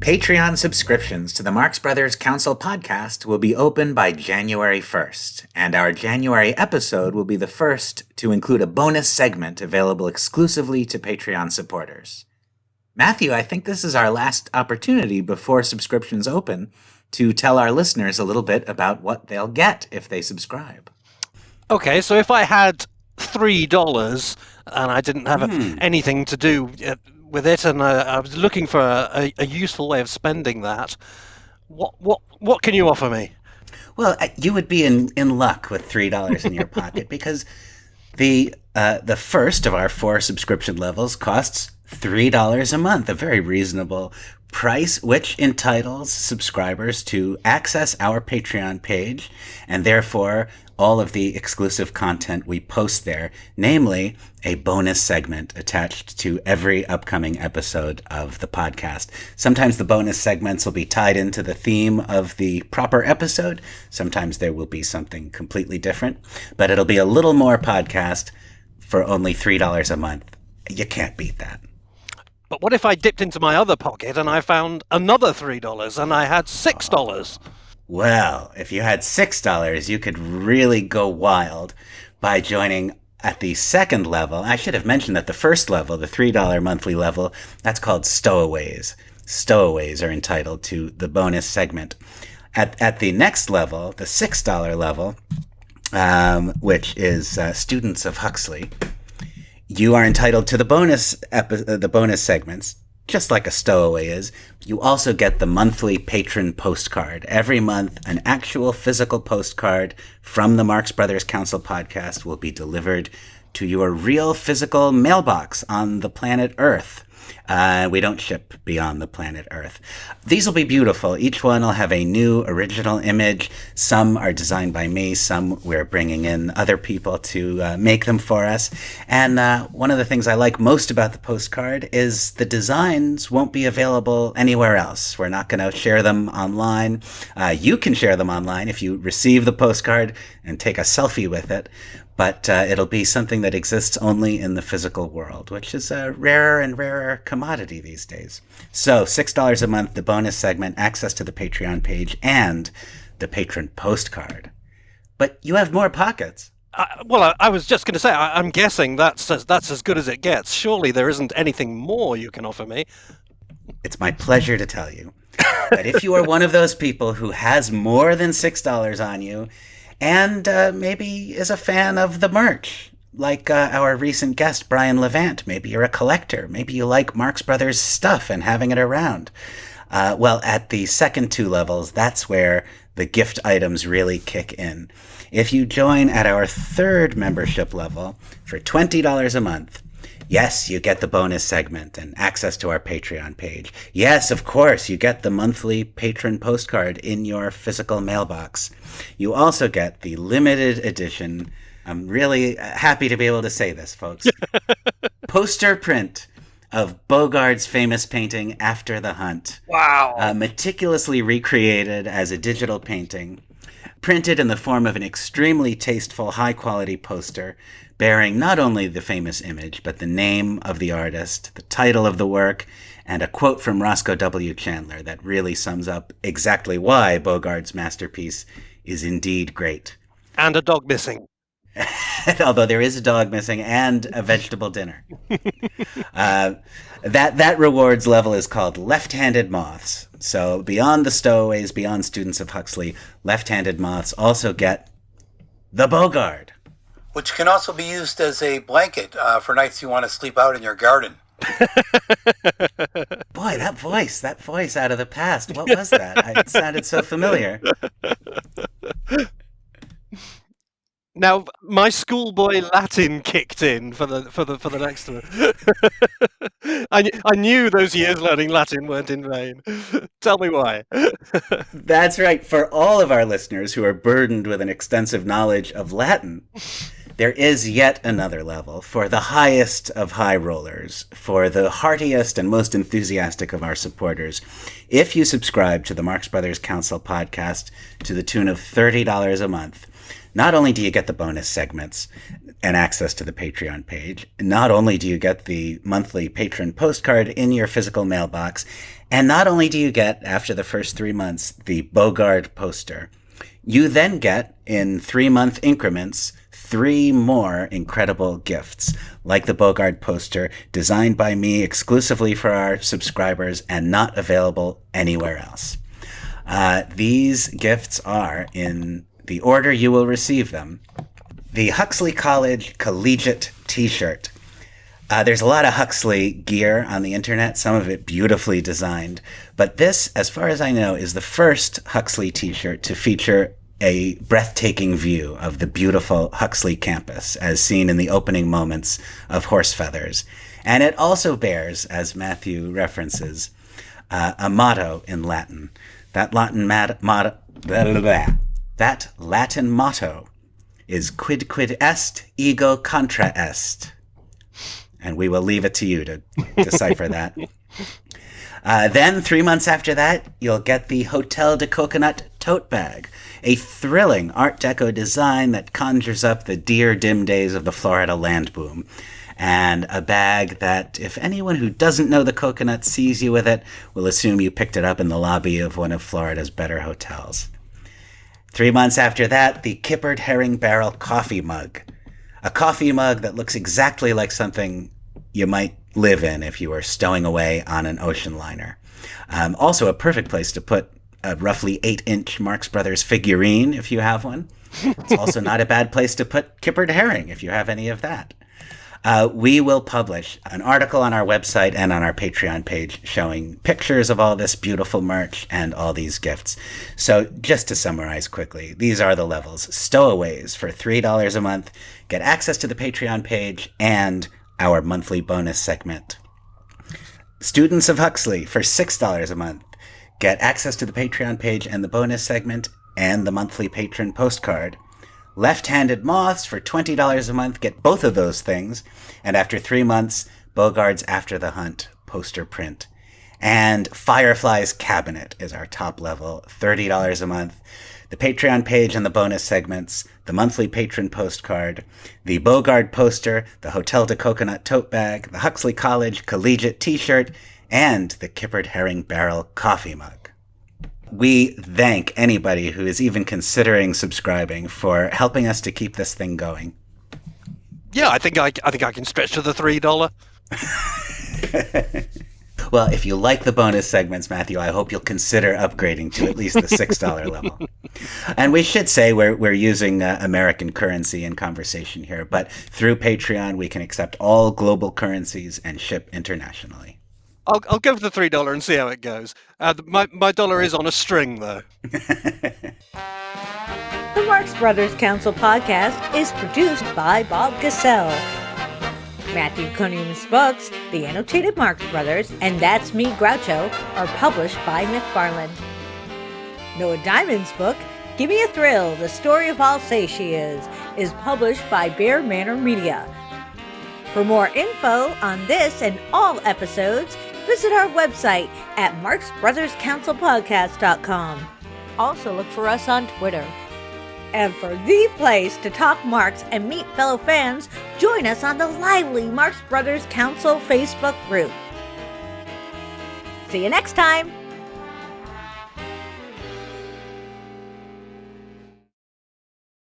Patreon subscriptions to the Marx Brothers Council podcast will be open by January 1st, and our January episode will be the first to include a bonus segment available exclusively to Patreon supporters. Matthew, I think this is our last opportunity before subscriptions open to tell our listeners a little bit about what they'll get if they subscribe. Okay, so if I had $3 and I didn't have anything to do with it, and I was looking for a useful way of spending that, what can you offer me? Well, you would be in luck with $3 in your pocket because the first of our 4 subscription levels costs $3 a month, a very reasonable price, which entitles subscribers to access our Patreon page and therefore all of the exclusive content we post there, namely a bonus segment attached to every upcoming episode of the podcast. Sometimes the bonus segments will be tied into the theme of the proper episode. Sometimes there will be something completely different, but it'll be a little more podcast for only $3 a month. You can't beat that. But what if I dipped into my other pocket and I found another $3 and I had $6? Well, if you had $6, you could really go wild by joining At the second level, I should have mentioned that the first level, the $3 monthly level, that's called Stowaways. Stowaways are entitled to the bonus segment. At the next level, the $6 level, which is Students of Huxley, you are entitled to the bonus segments, just like a stowaway is. You also get the monthly patron postcard. Every month, an actual physical postcard from the Marx Brothers Council podcast will be delivered to your real physical mailbox on the planet Earth. We don't ship beyond the planet Earth. These will be beautiful. Each one will have a new original image. Some are designed by me. Some we're bringing in other people to make them for us. And one of the things I like most about the postcard is the designs won't be available anywhere else. We're not going to share them online. You can share them online if you receive the postcard and take a selfie with it. But it'll be something that exists only in the physical world, which is a rarer and rarer commodity these days. So $6 a month, the bonus segment, access to the Patreon page, and the patron postcard. But you have more pockets. Well, I was just going to say, I'm guessing that's as good as it gets. Surely there isn't anything more you can offer me. It's my pleasure to tell you that if you are one of those people who has more than $6 on you, and maybe is a fan of the merch, like our recent guest, Brian Levant. Maybe you're a collector. Maybe you like Marx Brothers stuff and having it around. Well, at the second two levels, that's where the gift items really kick in. If you join at our third membership level for $20 a month, yes, you get the bonus segment and access to our Patreon page. Yes, of course, you get the monthly patron postcard in your physical mailbox. You also get the limited edition, I'm really happy to be able to say this, folks, poster print of Bogart's famous painting, After the Hunt. Wow. Meticulously recreated as a digital painting, printed in the form of an extremely tasteful, high-quality poster bearing not only the famous image, but the name of the artist, the title of the work, and a quote from Roscoe W. Chandler that really sums up exactly why Bogart's masterpiece is indeed great. And a dog missing. Although there is a dog missing and a vegetable dinner. That rewards level is called Left-Handed Moths. So beyond the Stowaways, beyond Students of Huxley, Left-Handed Moths also get the Bogart. Which can also be used as a blanket for nights you want to sleep out in your garden. Boy, that voice out of the past. What was that? It sounded so familiar. Now, my schoolboy Latin kicked in for the next one. I knew those years learning Latin weren't in vain. Tell me why. That's right. For all of our listeners who are burdened with an extensive knowledge of Latin, there is yet another level for the highest of high rollers, for the heartiest and most enthusiastic of our supporters. If you subscribe to the Marx Brothers Council podcast to the tune of $30 a month, not only do you get the bonus segments and access to the Patreon page, not only do you get the monthly patron postcard in your physical mailbox, and not only do you get, after the first 3 months, the Bogart poster, you then get, in 3-month increments, 3 more incredible gifts, like the Bogart poster, designed by me exclusively for our subscribers and not available anywhere else. These gifts are, in the order you will receive them, the Huxley College Collegiate T-shirt. There's a lot of Huxley gear on the internet, some of it beautifully designed, but this, as far as I know, is the first Huxley T-shirt to feature a breathtaking view of the beautiful Huxley campus, as seen in the opening moments of Horse Feathers. And it also bears, as Matthew references, a motto in Latin. That Latin motto is quid est, ego contra est. And we will leave it to you to decipher that. Then, 3 months after that, you'll get the Hotel de Coconut tote bag, a thrilling Art Deco design that conjures up the dear dim days of the Florida land boom, and a bag that, if anyone who doesn't know the coconut sees you with it, will assume you picked it up in the lobby of one of Florida's better hotels. 3 months after that, the Kippered Herring Barrel coffee mug, a coffee mug that looks exactly like something you might live in if you were stowing away on an ocean liner. Also a perfect place to put a roughly 8-inch Marx Brothers figurine if you have one. It's also not a bad place to put kippered herring if you have any of that. We will publish an article on our website and on our Patreon page showing pictures of all this beautiful merch and all these gifts. So just to summarize quickly, these are the levels. Stowaways for $3 a month, get access to the Patreon page and our monthly bonus segment. Students of Huxley for $6 a month, get access to the Patreon page and the bonus segment and the monthly patron postcard. Left-Handed Moths for $20 a month, get both of those things. And after 3 months, Bogart's After the Hunt poster print. And Firefly's Cabinet is our top level, $30 a month. The Patreon page and the bonus segments, the monthly patron postcard, the Bogart poster, the Hotel de Coconut tote bag, the Huxley College collegiate t-shirt, and the Kippered Herring Barrel coffee mug. We thank anybody who is even considering subscribing for helping us to keep this thing going. Yeah, I think I can stretch to the $3. Well, if you like the bonus segments, Matthew, I hope you'll consider upgrading to at least the $6 level. And we should say we're using American currency in conversation here, but through Patreon, we can accept all global currencies and ship internationally. I'll go for the $3 and see how it goes. My dollar is on a string, though. The Marx Brothers Council podcast is produced by Bob Gassell. Matthew Cunningham books, The Annotated Marx Brothers, and That's Me, Groucho, are published by McFarlane. Noah Diamond's book, Give Me a Thrill, The Story of Alsatia is published by Bear Manor Media. For more info on this and all episodes, visit our website at marxbrotherscouncilpodcast.com. Also look for us on Twitter. And for the place to talk Marx and meet fellow fans, join us on the lively Marx Brothers Council Facebook group. See you next time!